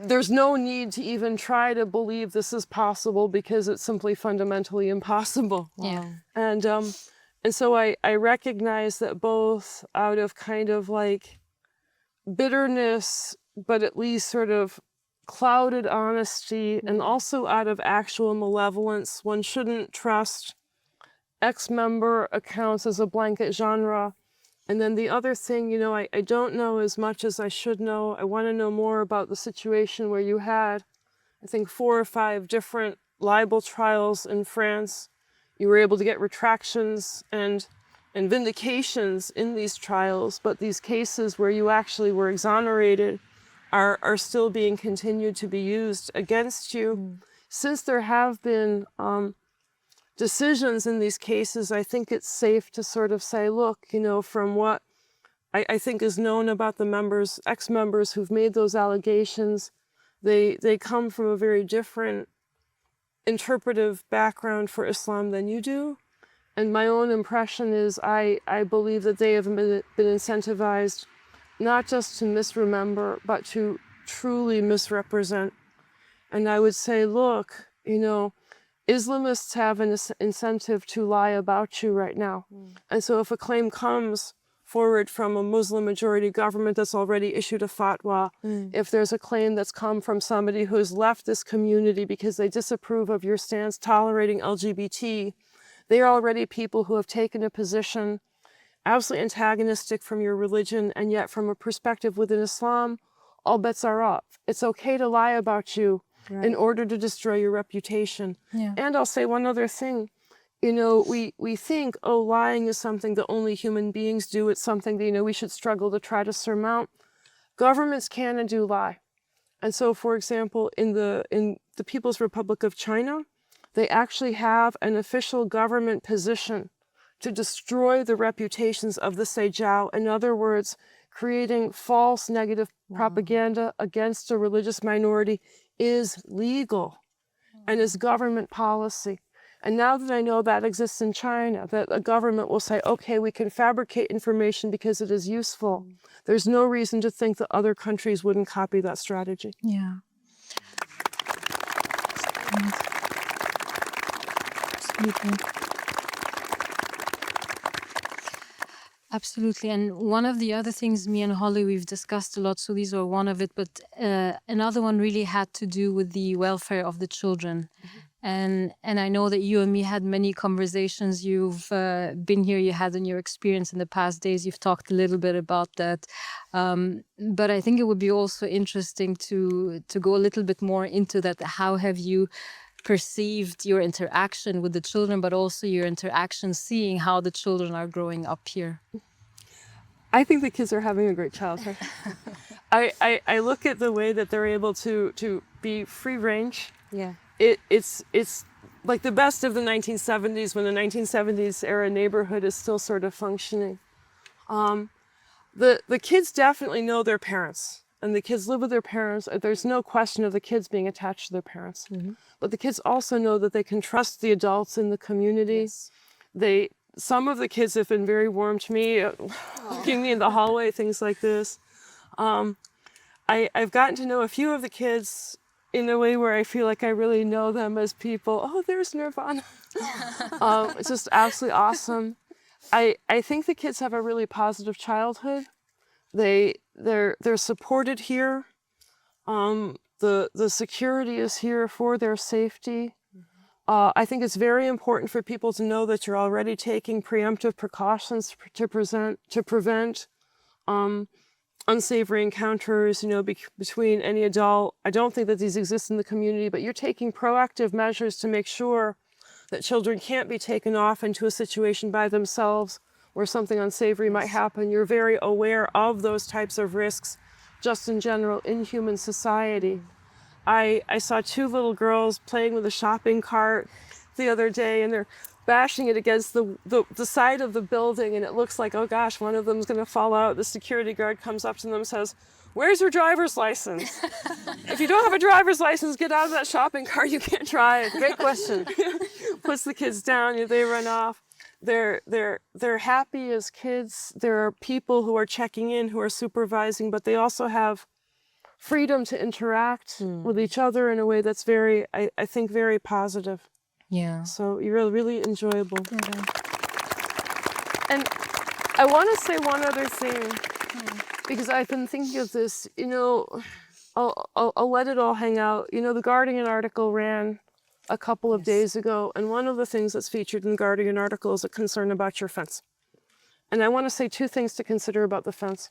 there's no need to even try to believe this is possible because it's simply fundamentally impossible. Yeah. And so I recognize that both out of kind of like bitterness, but at least sort of clouded honesty, and also out of actual malevolence, one shouldn't trust ex-member accounts as a blanket genre. And then the other thing, you know, I don't know as much as I should know. I want to know more about the situation where you had, I think, 4 or 5 different libel trials in France. You were able to get retractions and vindications in these trials, but these cases where you actually were exonerated are still being continued to be used against you. Since there have been decisions in these cases, I think it's safe to sort of say, look, you know, from what I think is known about the members, ex-members who've made those allegations, they come from a very different interpretive background for Islam than you do. And my own impression is I believe that they have been incentivized not just to misremember, but to truly misrepresent. And I would say, look, you know, Islamists have an incentive to lie about you right now. And so if a claim comes forward from a Muslim majority government that's already issued a fatwa, if there's a claim that's come from somebody who has left this community because they disapprove of your stance tolerating LGBT, they are already people who have taken a position absolutely antagonistic from your religion, and yet from a perspective within Islam, all bets are off. It's okay to lie about you in order to destroy your reputation. Yeah. And I'll say one other thing. You know, we think, oh, lying is something that only human beings do. It's something that, you know, we should struggle to try to surmount. Governments can and do lie. And so, for example, in the People's Republic of China, they actually have an official government position to destroy the reputations of the Seijiao. In other words, creating false negative propaganda against a religious minority is legal and is government policy. And now that I know that exists in China, that a government will say, okay, we can fabricate information because it is useful. There's no reason to think that other countries wouldn't copy that strategy. Yeah. Absolutely. Absolutely. And one of the other things me and Holly, we've discussed a lot, so these are one of it, but another one really had to do with the welfare of the children. And I know that you and me had many conversations. You've been here, you had in your experience in the past days, you've talked a little bit about that. But I think it would be also interesting to go a little bit more into that. How have you perceived your interaction with the children, but also your interaction seeing how the children are growing up here? I think the kids are having a great childhood. I look at the way that they're able to be free range. Yeah. It's like the best of the 1970s, when the 1970s era neighborhood is still sort of functioning. The kids definitely know their parents, and the kids live with their parents. There's no question of the kids being attached to their parents. But the kids also know that they can trust the adults in the community. Yes. Some of the kids have been very warm to me, looking me in the hallway, things like this. I've gotten to know a few of the kids in a way where I feel like I really know them as people. Oh, there's Nirvana. It's just absolutely awesome. I think the kids have a really positive childhood. They're supported here. The security is here for their safety. I think it's very important for people to know that you're already taking preemptive precautions to prevent unsavory encounters, you know, between any adult. I don't think that these exist in the community, but you're taking proactive measures to make sure that children can't be taken off into a situation by themselves where something unsavory might happen. You're very aware of those types of risks just in general in human society. I saw 2 little girls playing with a shopping cart the other day, and they're bashing it against the side of the building, and it looks like, oh gosh, one of them's gonna fall out. The security guard comes up to them and says, "Where's your driver's license? If you don't have a driver's license, get out of that shopping cart, you can't drive." Great question. Puts the kids down, they run off. They're happy as kids. There are people who are checking in, who are supervising, but they also have freedom to interact with each other in a way that's very, I think, very positive. Yeah. So you're really enjoyable. And I want to say one other thing, because I've been thinking of this, you know, I'll let it all hang out. You know, the Guardian article ran a couple of days ago, and one of the things that's featured in the Guardian article is a concern about your fence. And I want to say two things to consider about the fence.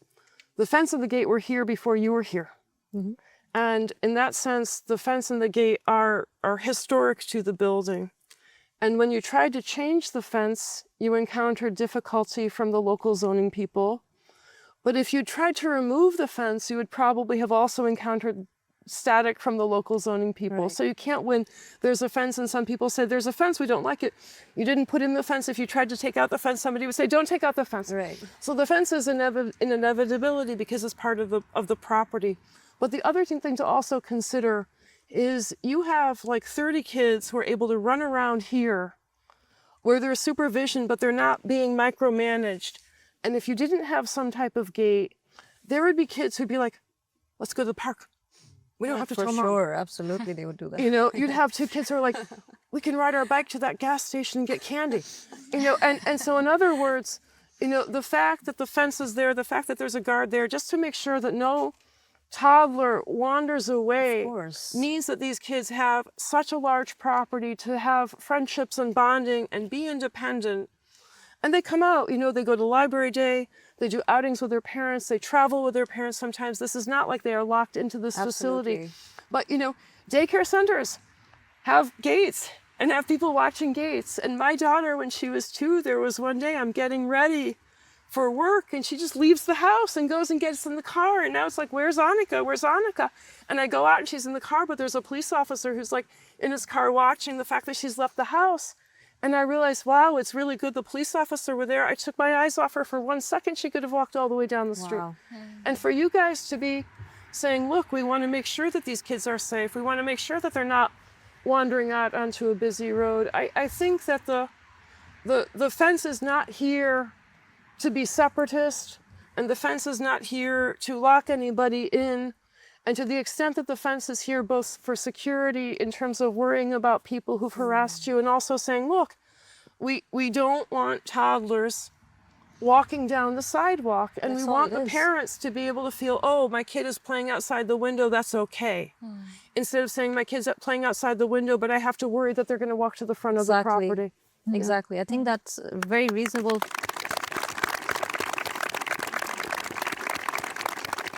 The fence and the gate were here before you were here. And in that sense, the fence and the gate are historic to the building. And when you tried to change the fence, you encountered difficulty from the local zoning people. But if you tried to remove the fence, you would probably have also encountered static from the local zoning people. So you can't win. There's a fence, and some people say, there's a fence, we don't like it. You didn't put in the fence. If you tried to take out the fence, somebody would say, don't take out the fence. So the fence is an inevitability because it's part of the property. But the other thing to also consider is you have like 30 kids who are able to run around here where there's supervision, but they're not being micromanaged. And if you didn't have some type of gate, there would be kids who'd be like, let's go to the park. We don't have to tell Mom. For sure, absolutely, they would do that. You know, you'd have two kids who are like, we can ride our bike to that gas station and get candy. You know, and so in other words, you know, the fact that the fence is there, the fact that there's a guard there, just to make sure that no toddler wanders away means that these kids have such a large property to have friendships and bonding and be independent. And they come out, you know, they go to library day, they do outings with their parents, they travel with their parents sometimes. This is not like they are locked into this facility. But, you know, daycare centers have gates and have people watching gates. And my daughter, when she was 2, there was one day I'm getting ready for work, and she just leaves the house and goes and gets in the car. And now it's like, where's Annika? Where's Annika? And I go out and she's in the car, but there's a police officer who's like in his car watching the fact that she's left the house. And I realized, wow, it's really good. The police officer were there. I took my eyes off her for 1 second. She could have walked all the way down the street. And for you guys to be saying, look, we want to make sure that these kids are safe. We want to make sure that they're not wandering out onto a busy road. I think that the fence is not here to be separatist, and the fence is not here to lock anybody in. And to the extent that the fence is here both for security in terms of worrying about people who've harassed you, and also saying, look, we don't want toddlers walking down the sidewalk, and we want the parents to be able to feel, oh, my kid is playing outside the window, that's okay. Instead of saying my kid's playing outside the window, but I have to worry that they're going to walk to the front of the property. Exactly. I think that's very reasonable.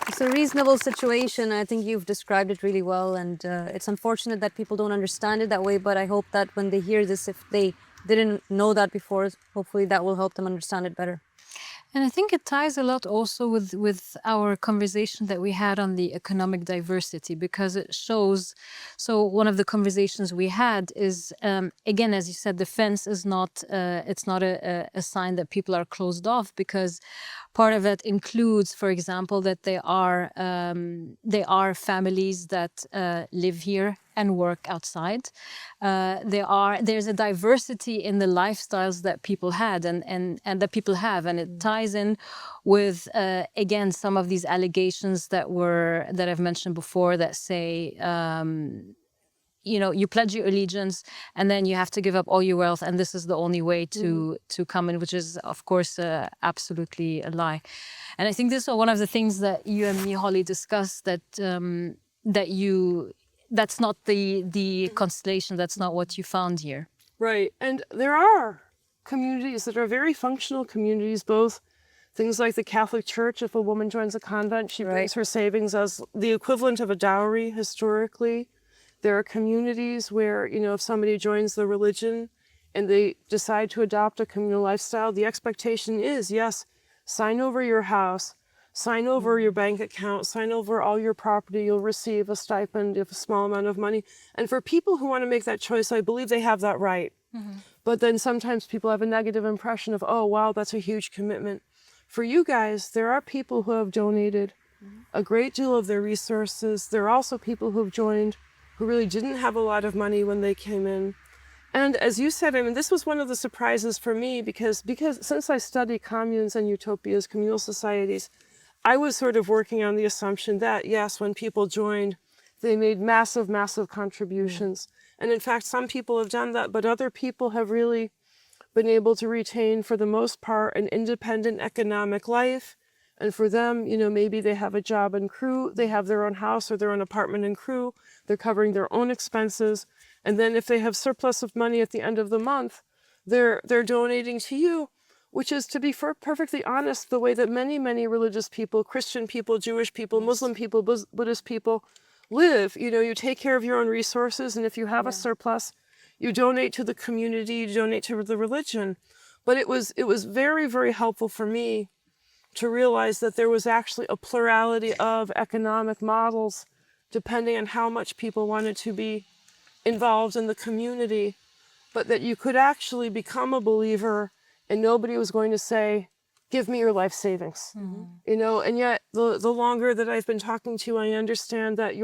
It's a reasonable situation. I think you've described it really well, and it's unfortunate that people don't understand it that way, but I hope that when they hear this, if they didn't know that before, hopefully that will help them understand it better. And I think it ties a lot also with our conversation that we had on the economic diversity, because it shows, so one of the conversations we had is, again, as you said, the fence is not, it's not a sign that people are closed off, because part of it includes, for example, that there are families that live here and work outside. There's a diversity in the lifestyles that people had and that people have, and it ties in with again some of these allegations that I've mentioned before that say, you know, you pledge your allegiance and then you have to give up all your wealth, and this is the only way to come in, which is of course absolutely a lie. And I think this is one of the things that you and me, Holly, discussed, that that's not the constellation, that's not what you found here. Right. And there are communities that are very functional communities, both things like the Catholic Church. If a woman joins a convent, she brings her savings as the equivalent of a dowry historically. There are communities where, you know, if somebody joins the religion and they decide to adopt a communal lifestyle, the expectation is, yes, sign over your house, sign over your bank account, sign over all your property, you'll receive a stipend of a small amount of money. And for people who want to make that choice, I believe they have that right. But then sometimes people have a negative impression of, oh, wow, that's a huge commitment. For you guys, there are people who have donated a great deal of their resources. There are also people who have joined who really didn't have a lot of money when they came in. And as you said, I mean, this was one of the surprises for me because since I study communes and utopias, communal societies, I was sort of working on the assumption that, yes, when people joined, they made massive, massive contributions. And in fact, some people have done that, but other people have really been able to retain, for the most part, an independent economic life. And for them, you know, maybe they have a job in Crew, they have their own house or their own apartment in Crew, they're covering their own expenses. And then if they have surplus of money at the end of the month, they're donating to you, which is, to be perfectly honest, the way that many, many religious people, Christian people, Jewish people, Muslim people, Buddhist people live. You know, you take care of your own resources, and if you have a surplus, you donate to the community, you donate to the religion. But it was very, very helpful for me to realize that there was actually a plurality of economic models depending on how much people wanted to be involved in the community, but that you could actually become a believer and nobody was going to say, give me your life savings. You know, and yet the longer that I've been talking to you, I understand that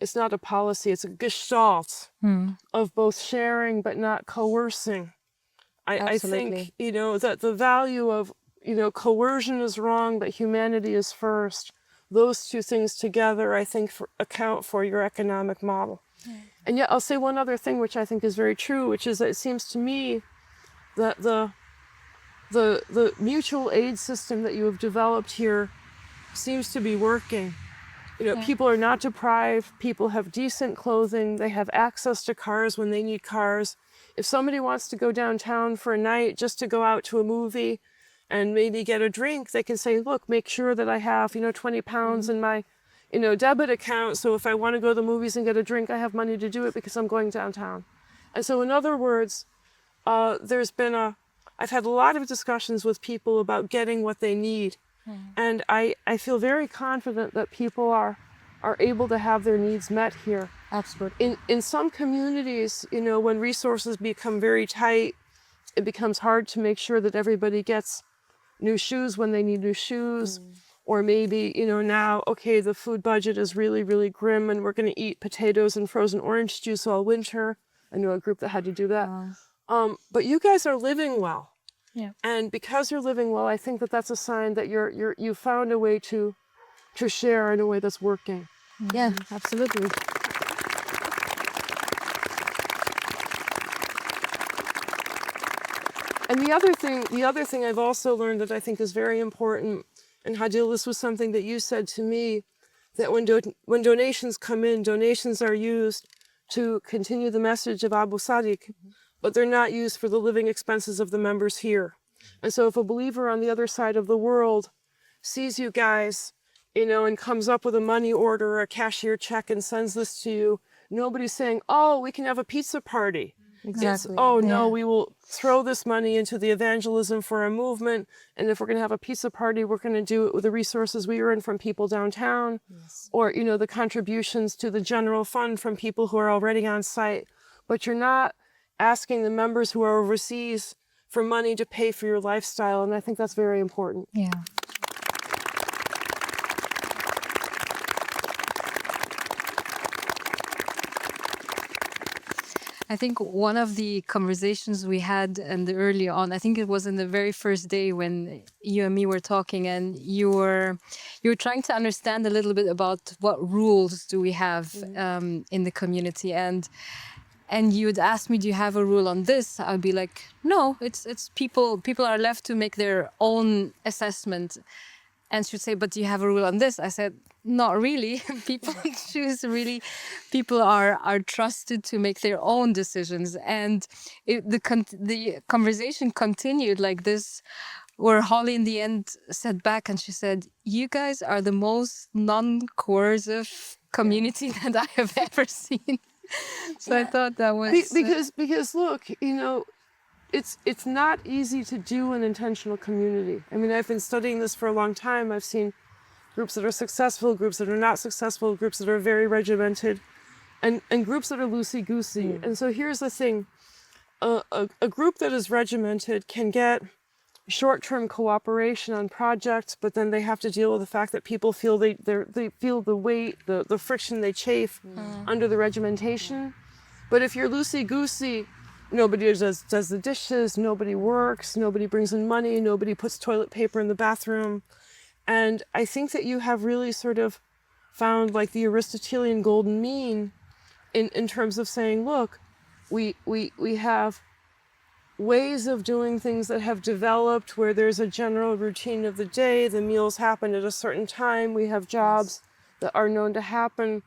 it's not a policy, it's a gestalt of both sharing but not coercing. I think, you know, that the value of, you know, coercion is wrong, but humanity is first. Those two things together, I think, account for your economic model. And yet I'll say one other thing, which I think is very true, which is that it seems to me that the mutual aid system that you have developed here seems to be working. You know, people are not deprived, people have decent clothing, they have access to cars when they need cars. If somebody wants to go downtown for a night just to go out to a movie and maybe get a drink, they can say, look, make sure that I have, you know, 20 pounds in my, you know, debit account. So if I want to go to the movies and get a drink, I have money to do it because I'm going downtown. And so in other words, I've had a lot of discussions with people about getting what they need. And I feel very confident that people are able to have their needs met here. Absolutely. In some communities, you know, when resources become very tight, it becomes hard to make sure that everybody gets new shoes when they need new shoes. Or maybe, you know, now, okay, the food budget is really, really grim and we're going to eat potatoes and frozen orange juice all winter. I know a group that had to do that. But you guys are living well. Yeah. And because you're living well, I think that that's a sign that you found a way to share in a way that's working. Yeah, absolutely. And the other thing I've also learned that I think is very important, and Hadil, this was something that you said to me, that when donations come in, donations are used to continue the message of Abu Sadiq, but they're not used for the living expenses of the members here. And so if a believer on the other side of the world sees you guys, you know, and comes up with a money order or a cashier check and sends this to you, nobody's saying, oh, we can have a pizza party. Exactly. It's, oh, no, we will throw this money into the evangelism for a movement. And if we're going to have a pizza party, we're going to do it with the resources we earn from people downtown. Or, you know, the contributions to the general fund from people who are already on site. But you're not asking the members who are overseas for money to pay for your lifestyle. And I think that's very important. Yeah. I think one of the conversations we had early on, I think it was in the very first day when you and me were talking, and you were trying to understand a little bit about what rules do we have in the community, and you would ask me, do you have a rule on this? I'd be like, no, it's people are left to make their own assessment. And she'd say, but do you have a rule on this? I said, not really. People choose, really. People are trusted to make their own decisions. And the conversation continued like this, where Holly in the end sat back and she said, you guys are the most non-coercive community that I have ever seen. So I thought that was... Because look, you know, it's not easy to do an intentional community. I mean, I've been studying this for a long time. I've seen groups that are successful, groups that are not successful, groups that are very regimented, and groups that are loosey-goosey. And so here's the thing. A group that is regimented can get short-term cooperation on projects, but then they have to deal with the fact that people feel they feel the weight, the friction, they chafe under the regimentation. But if you're loosey-goosey, nobody does the dishes, nobody works, nobody brings in money, nobody puts toilet paper in the bathroom. And I think that you have really sort of found like the Aristotelian golden mean in terms of saying, look, we have ways of doing things that have developed where there's a general routine of the day, the meals happen at a certain time, we have jobs that are known to happen,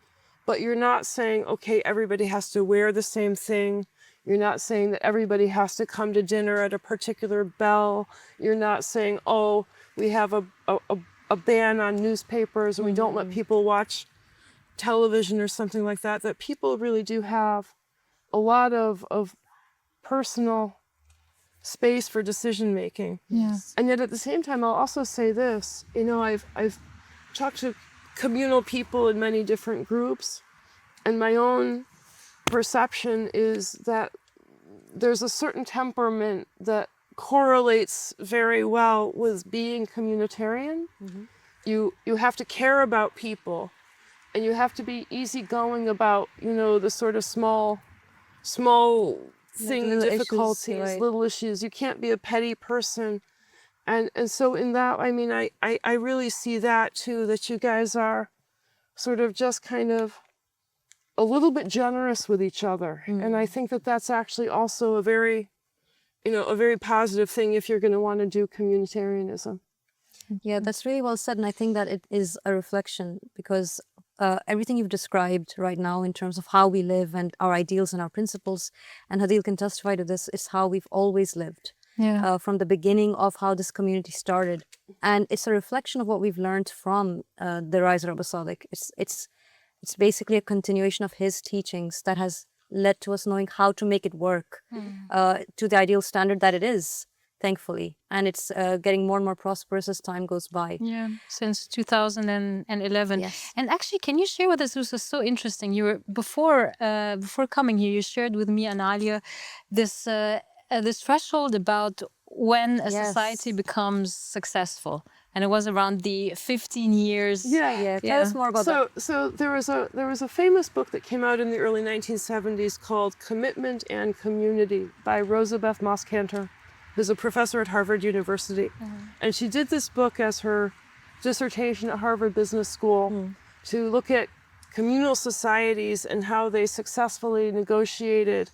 but you're not saying, okay, everybody has to wear the same thing. You're not saying that everybody has to come to dinner at a particular bell. You're not saying, oh, we have a ban on newspapers and we don't let people watch television or something like that, that people really do have a lot of personal space for decision making. Yes. And yet at the same time, I'll also say this, you know, I've talked to communal people in many different groups, and my own perception is that there's a certain temperament that correlates very well with being communitarian. You have to care about people, and you have to be easygoing about, you know, the sort of small thing, difficulties, right. little issues. You can't be a petty person. And so in that, I mean, I really see that too, that you guys are sort of just kind of a little bit generous with each other. And I think that that's actually also a very, you know, a very positive thing if you're going to want to do communitarianism. Yeah, that's really well said. And I think that it is a reflection because everything you've described right now in terms of how we live and our ideals and our principles, and Hadil can testify to this, is how we've always lived. Yeah. From the beginning of how this community started. And it's a reflection of what we've learned from the rise of Rabbi Sadiq. It's basically a continuation of his teachings that has led to us knowing how to make it work to the ideal standard that it is, thankfully. And it's getting more and more prosperous as time goes by. Yeah, since 2011. Yes. And actually, can you share with us, this was so interesting. You were, before coming here, you shared with me and Alia this threshold about when a Yes. society becomes successful. And it was around the 15 years. Yeah, tell us more about that. So there was a famous book that came out in the early 1970s called Commitment and Community by Rosabeth Moss-Cantor, who's a professor at Harvard University. And she did this book as her dissertation at Harvard Business School to look at communal societies and how they successfully negotiated,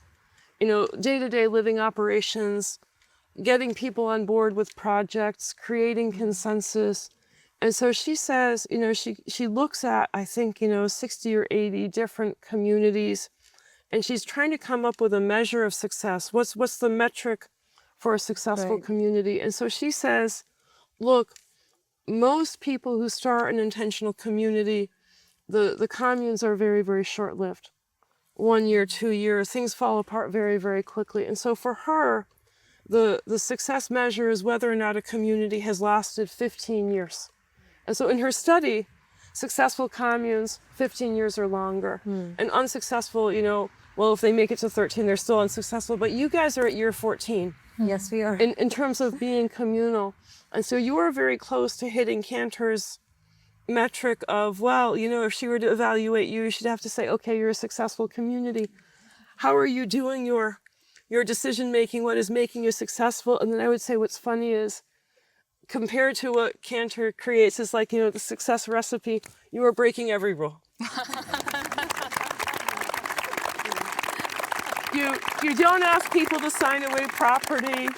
you know, day-to-day living operations, getting people on board with projects, creating consensus. And so she says, you know, she looks at, I think, you know, 60 or 80 different communities, and she's trying to come up with a measure of success. What's the metric for a successful community? And so she says, look, most people who start an intentional community, the communes are very, very short-lived. 1 year, 2 years, things fall apart very, very quickly. And so for her, the success measure is whether or not a community has lasted 15 years. And so in her study, successful communes, 15 years or longer. And unsuccessful, you know, well, if they make it to 13, they're still unsuccessful. But you guys are at year 14. Yes, we are. In terms of being communal. And so you are very close to hitting Cantor's metric of, well, you know, if she were to evaluate you, she'd have to say, okay, you're a successful community. How are you doing your decision making? What is making you successful? And then I would say what's funny is, compared to what Cantor creates is like, you know, the success recipe, you are breaking every rule. You don't ask people to sign away property.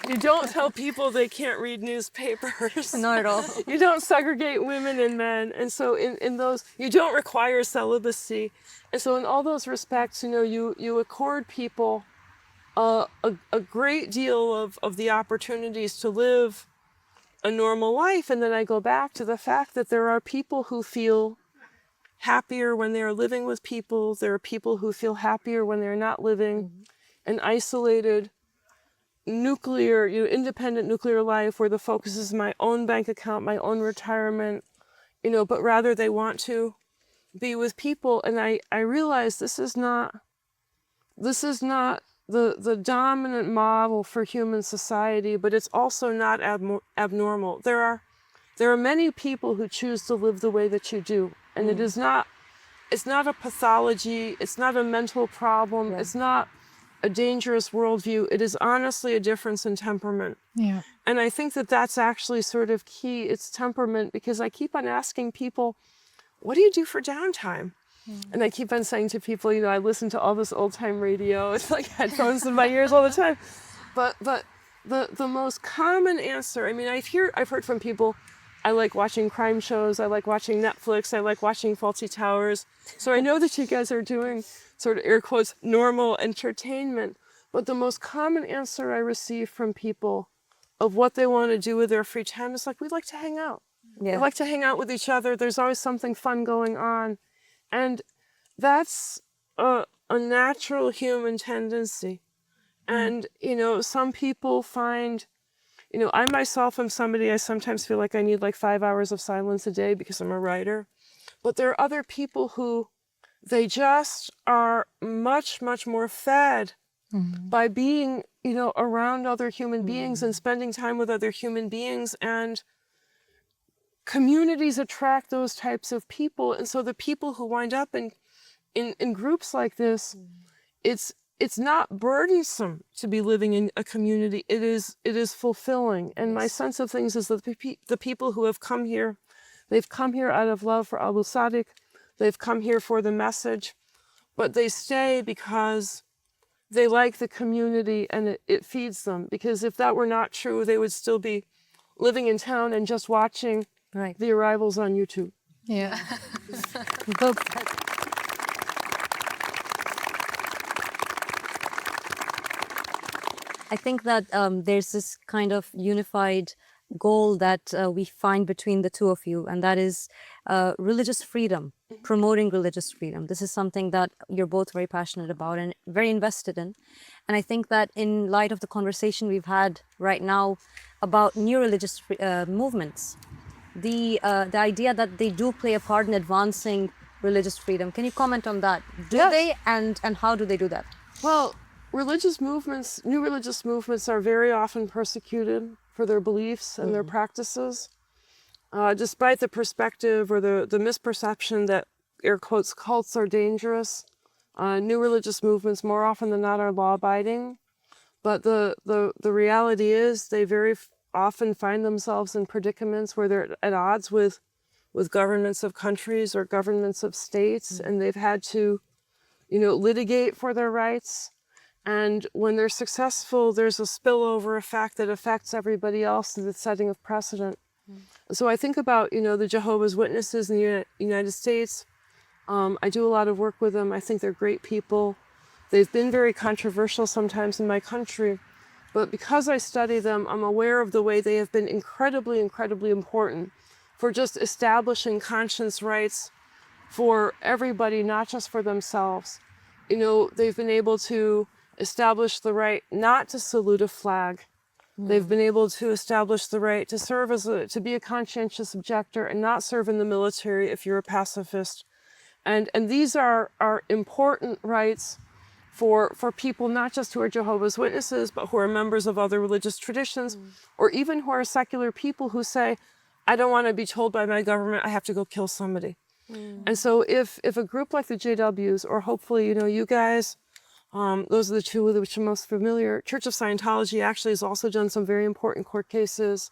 You don't tell people they can't read newspapers. Not at all. You don't segregate women and men. And so in those, you don't require celibacy. And so in all those respects, you know, you accord people a great deal of the opportunities to live a normal life. And then I go back to the fact that there are people who feel happier when they're living with people. There are people who feel happier when they're not living an isolated, nuclear, you know, independent nuclear life where the focus is my own bank account, my own retirement, you know, but rather they want to be with people. And I realize this is not the dominant model for human society, but it's also not abnormal. There are many people who choose to live the way that you do. And it's not a pathology, it's not a mental problem, it's not a dangerous worldview. It is honestly a difference in temperament. Yeah. And I think that that's actually sort of key. It's temperament, because I keep on asking people, what do you do for downtime? And I keep on saying to people, you know, I listen to all this old time radio. It's like headphones in my ears all the time. But the most common answer, I mean, I've heard from people, I like watching crime shows, I like watching Netflix, I like watching Faulty Towers. So I know that you guys are doing sort of air quotes normal entertainment. But the most common answer I receive from people of what they want to do with their free time is like, we like to hang out. Yeah. We like to hang out with each other. There's always something fun going on. And that's a natural human tendency. And, you know, some people find, you know, I myself am somebody, I sometimes feel like I need like 5 hours of silence a day because I'm a writer. But there are other people who, they just are much, much more fed by being, you know, around other human beings and spending time with other human beings. And communities attract those types of people. And so the people who wind up in groups like this, it's not burdensome to be living in a community. It is fulfilling. And my sense of things is that the people who have come here, they've come here out of love for Abu Sadiq. They've come here for the message, but they stay because they like the community and it feeds them. Because if that were not true, they would still be living in town and just watching the arrivals on YouTube. Yeah. I think that there's this kind of unified goal that we find between the two of you, and that is religious freedom, promoting religious freedom. This is something that you're both very passionate about and very invested in. And I think that in light of the conversation we've had right now about new religious movements, the idea that they do play a part in advancing religious freedom. Can you comment on that? Do they, and how do they do that? Well, religious movements, new religious movements are very often persecuted for their beliefs and their practices, despite the perspective or the misperception that, air quotes, cults are dangerous. New religious movements, more often than not, are law-abiding. But the reality is they very often find themselves in predicaments where they're at odds with governments of countries or governments of states, and they've had to, you know, litigate for their rights. And when they're successful, there's a spillover effect that affects everybody else in the setting of precedent. So I think about, you know, the Jehovah's Witnesses in the United States. I do a lot of work with them. I think they're great people. They've been very controversial sometimes in my country. But because I study them, I'm aware of the way they have been incredibly, incredibly important for just establishing conscience rights for everybody, not just for themselves. You know, they've been able to establish the right not to salute a flag. They've been able to establish the right to serve to be a conscientious objector and not serve in the military if you're a pacifist. And these are important rights for people not just who are Jehovah's Witnesses, but who are members of other religious traditions, or even who are secular people who say, I don't want to be told by my government I have to go kill somebody. And so if a group like the JWs, or hopefully, you know, you guys, those are the two with which I'm most familiar. Church of Scientology actually has also done some very important court cases.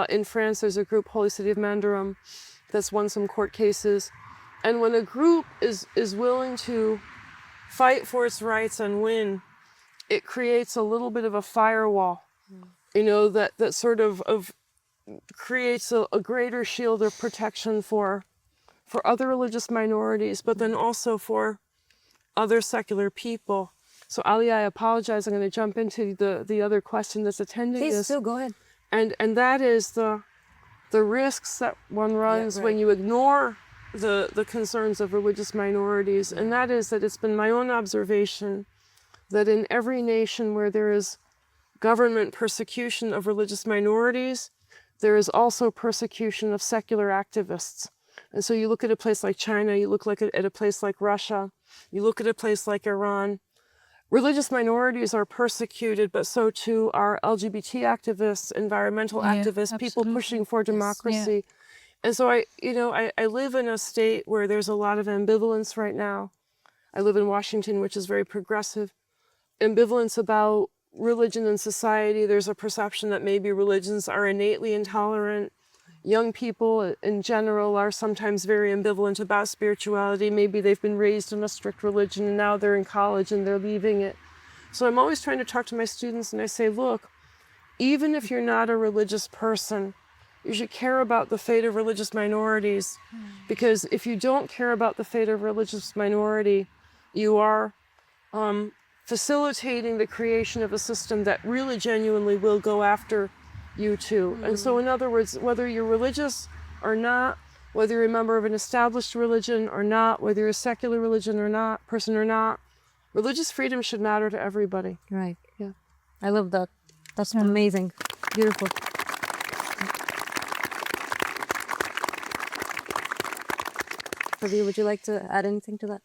In France, there's a group, Holy City of Mandarum, that's won some court cases. And when a group is willing to fight for its rights and win, it creates a little bit of a firewall, you know, that sort of creates a greater shield of protection for other religious minorities, but then also for other secular people. So Ali, I apologize, I'm going to jump into the other question that's attending this. Please do, go ahead. And that is the risks that one runs when you ignore the concerns of religious minorities. And that is that it's been my own observation that in every nation where there is government persecution of religious minorities, there is also persecution of secular activists. And so you look at a place like China, you look at a place like Russia, you look at a place like Iran. Religious minorities are persecuted, but so too are LGBT activists, environmental activists, people pushing for democracy. And so I live in a state where there's a lot of ambivalence right now. I live in Washington, which is very progressive. ambivalence about religion and society. There's a perception that maybe religions are innately intolerant. Young people in general are sometimes very ambivalent about spirituality. Maybe they've been raised in a strict religion and now they're in college and they're leaving it. So I'm always trying to talk to my students and I say, look, even if you're not a religious person, you should care about the fate of religious minorities, because if you don't care about the fate of religious minority, you are facilitating the creation of a system that really genuinely will go after you too. And so in other words, whether you're religious or not, whether you're a member of an established religion or not, whether you're a secular religion or not, person or not, religious freedom should matter to everybody. Right. Yeah. I love that. That's amazing. Beautiful. Fabi, would you like to add anything to that?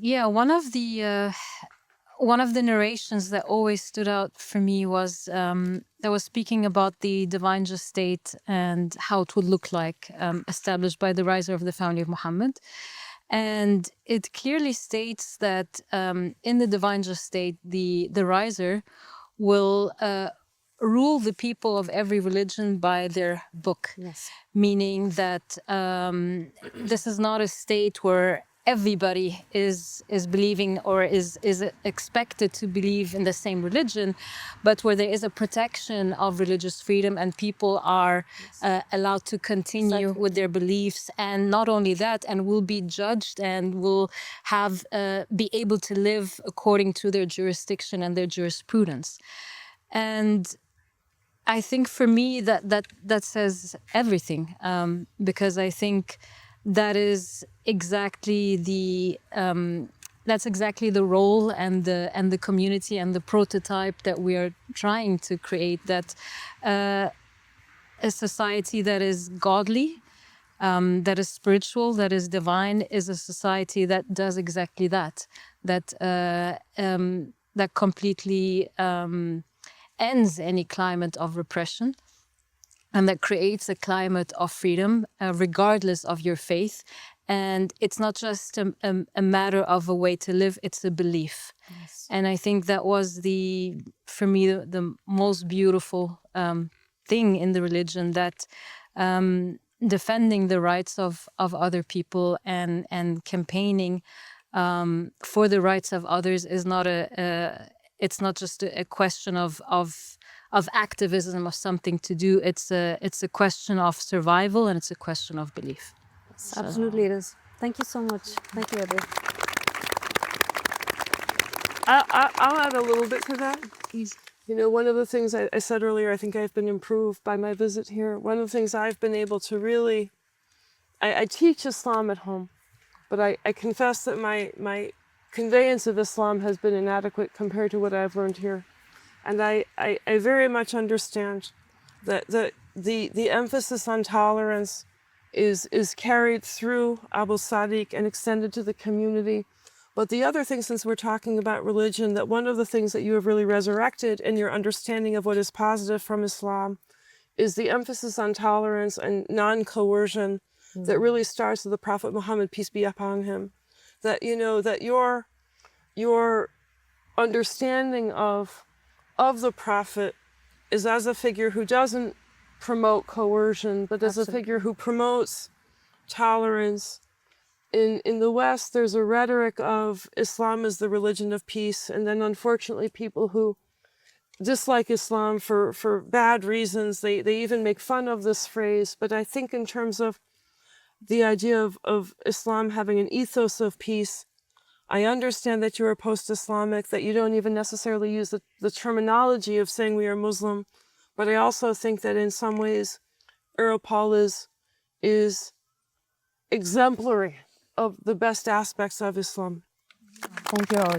Yeah, one of the narrations that always stood out for me was that was speaking about the divine just state and how it would look like, established by the riser of the family of Muhammad. And it clearly states that in the divine just state, the riser will rule the people of every religion by their book. Yes. Meaning that this is not a state where everybody is believing or is expected to believe in the same religion, but where there is a protection of religious freedom and people are allowed to continue with their beliefs. And not only that, and will be judged and will have be able to live according to their jurisdiction and their jurisprudence. And I think for me that says everything, because I think that is exactly the role and the community and the prototype that we are trying to create. That a society that is godly, that is spiritual, that is divine, is a society that does exactly that. That completely ends any climate of repression, and that creates a climate of freedom, regardless of your faith. And it's not just a matter of a way to live, it's a belief. Yes. And I think that was for me, the most beautiful thing in the religion, that defending the rights of other people and campaigning for the rights of others is not it's not just a question of activism or something to do. It's a question of survival, and it's a question of belief. Yes, absolutely it is. Thank you so much. Thank you, Abu. I'll add a little bit to that. Please. You know, one of the things I said earlier, I think I've been improved by my visit here. One of the things I've been able to really, I teach Islam at home, but I confess that my conveyance of Islam has been inadequate compared to what I've learned here. And I very much understand that the emphasis on tolerance is carried through Abu Sadiq and extended to the community. But the other thing, since we're talking about religion, that one of the things that you have really resurrected in your understanding of what is positive from Islam is the emphasis on tolerance and non-coercion that really starts with the Prophet Muhammad, peace be upon him. That, you know, that your understanding of the Prophet is as a figure who doesn't promote coercion, but as a figure who promotes tolerance. In the West, there's a rhetoric of Islam as the religion of peace, and then unfortunately people who dislike Islam for bad reasons, they even make fun of this phrase. But I think in terms of the idea of Islam having an ethos of peace, I understand that you're post-Islamic, that you don't even necessarily use the terminology of saying we are Muslim, but I also think that in some ways AROPL is exemplary of the best aspects of Islam. Thank you all.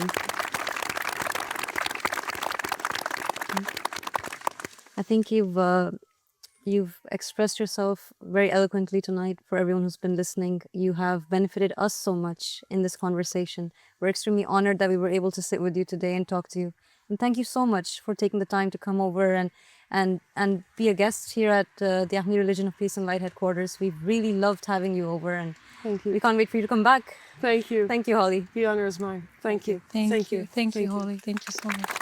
I think you've expressed yourself very eloquently tonight. For everyone who's been listening, you have benefited us so much in this conversation. We're extremely honored that we were able to sit with you today and talk to you. And thank you so much for taking the time to come over and be a guest here at the Ahmadi Religion of Peace and Light headquarters. We've really loved having you over, Thank you. We can't wait for you to come back. Thank you. Thank you, Holly. The honor is mine. Thank you. Thank you. Thank you, Holly. Thank you so much.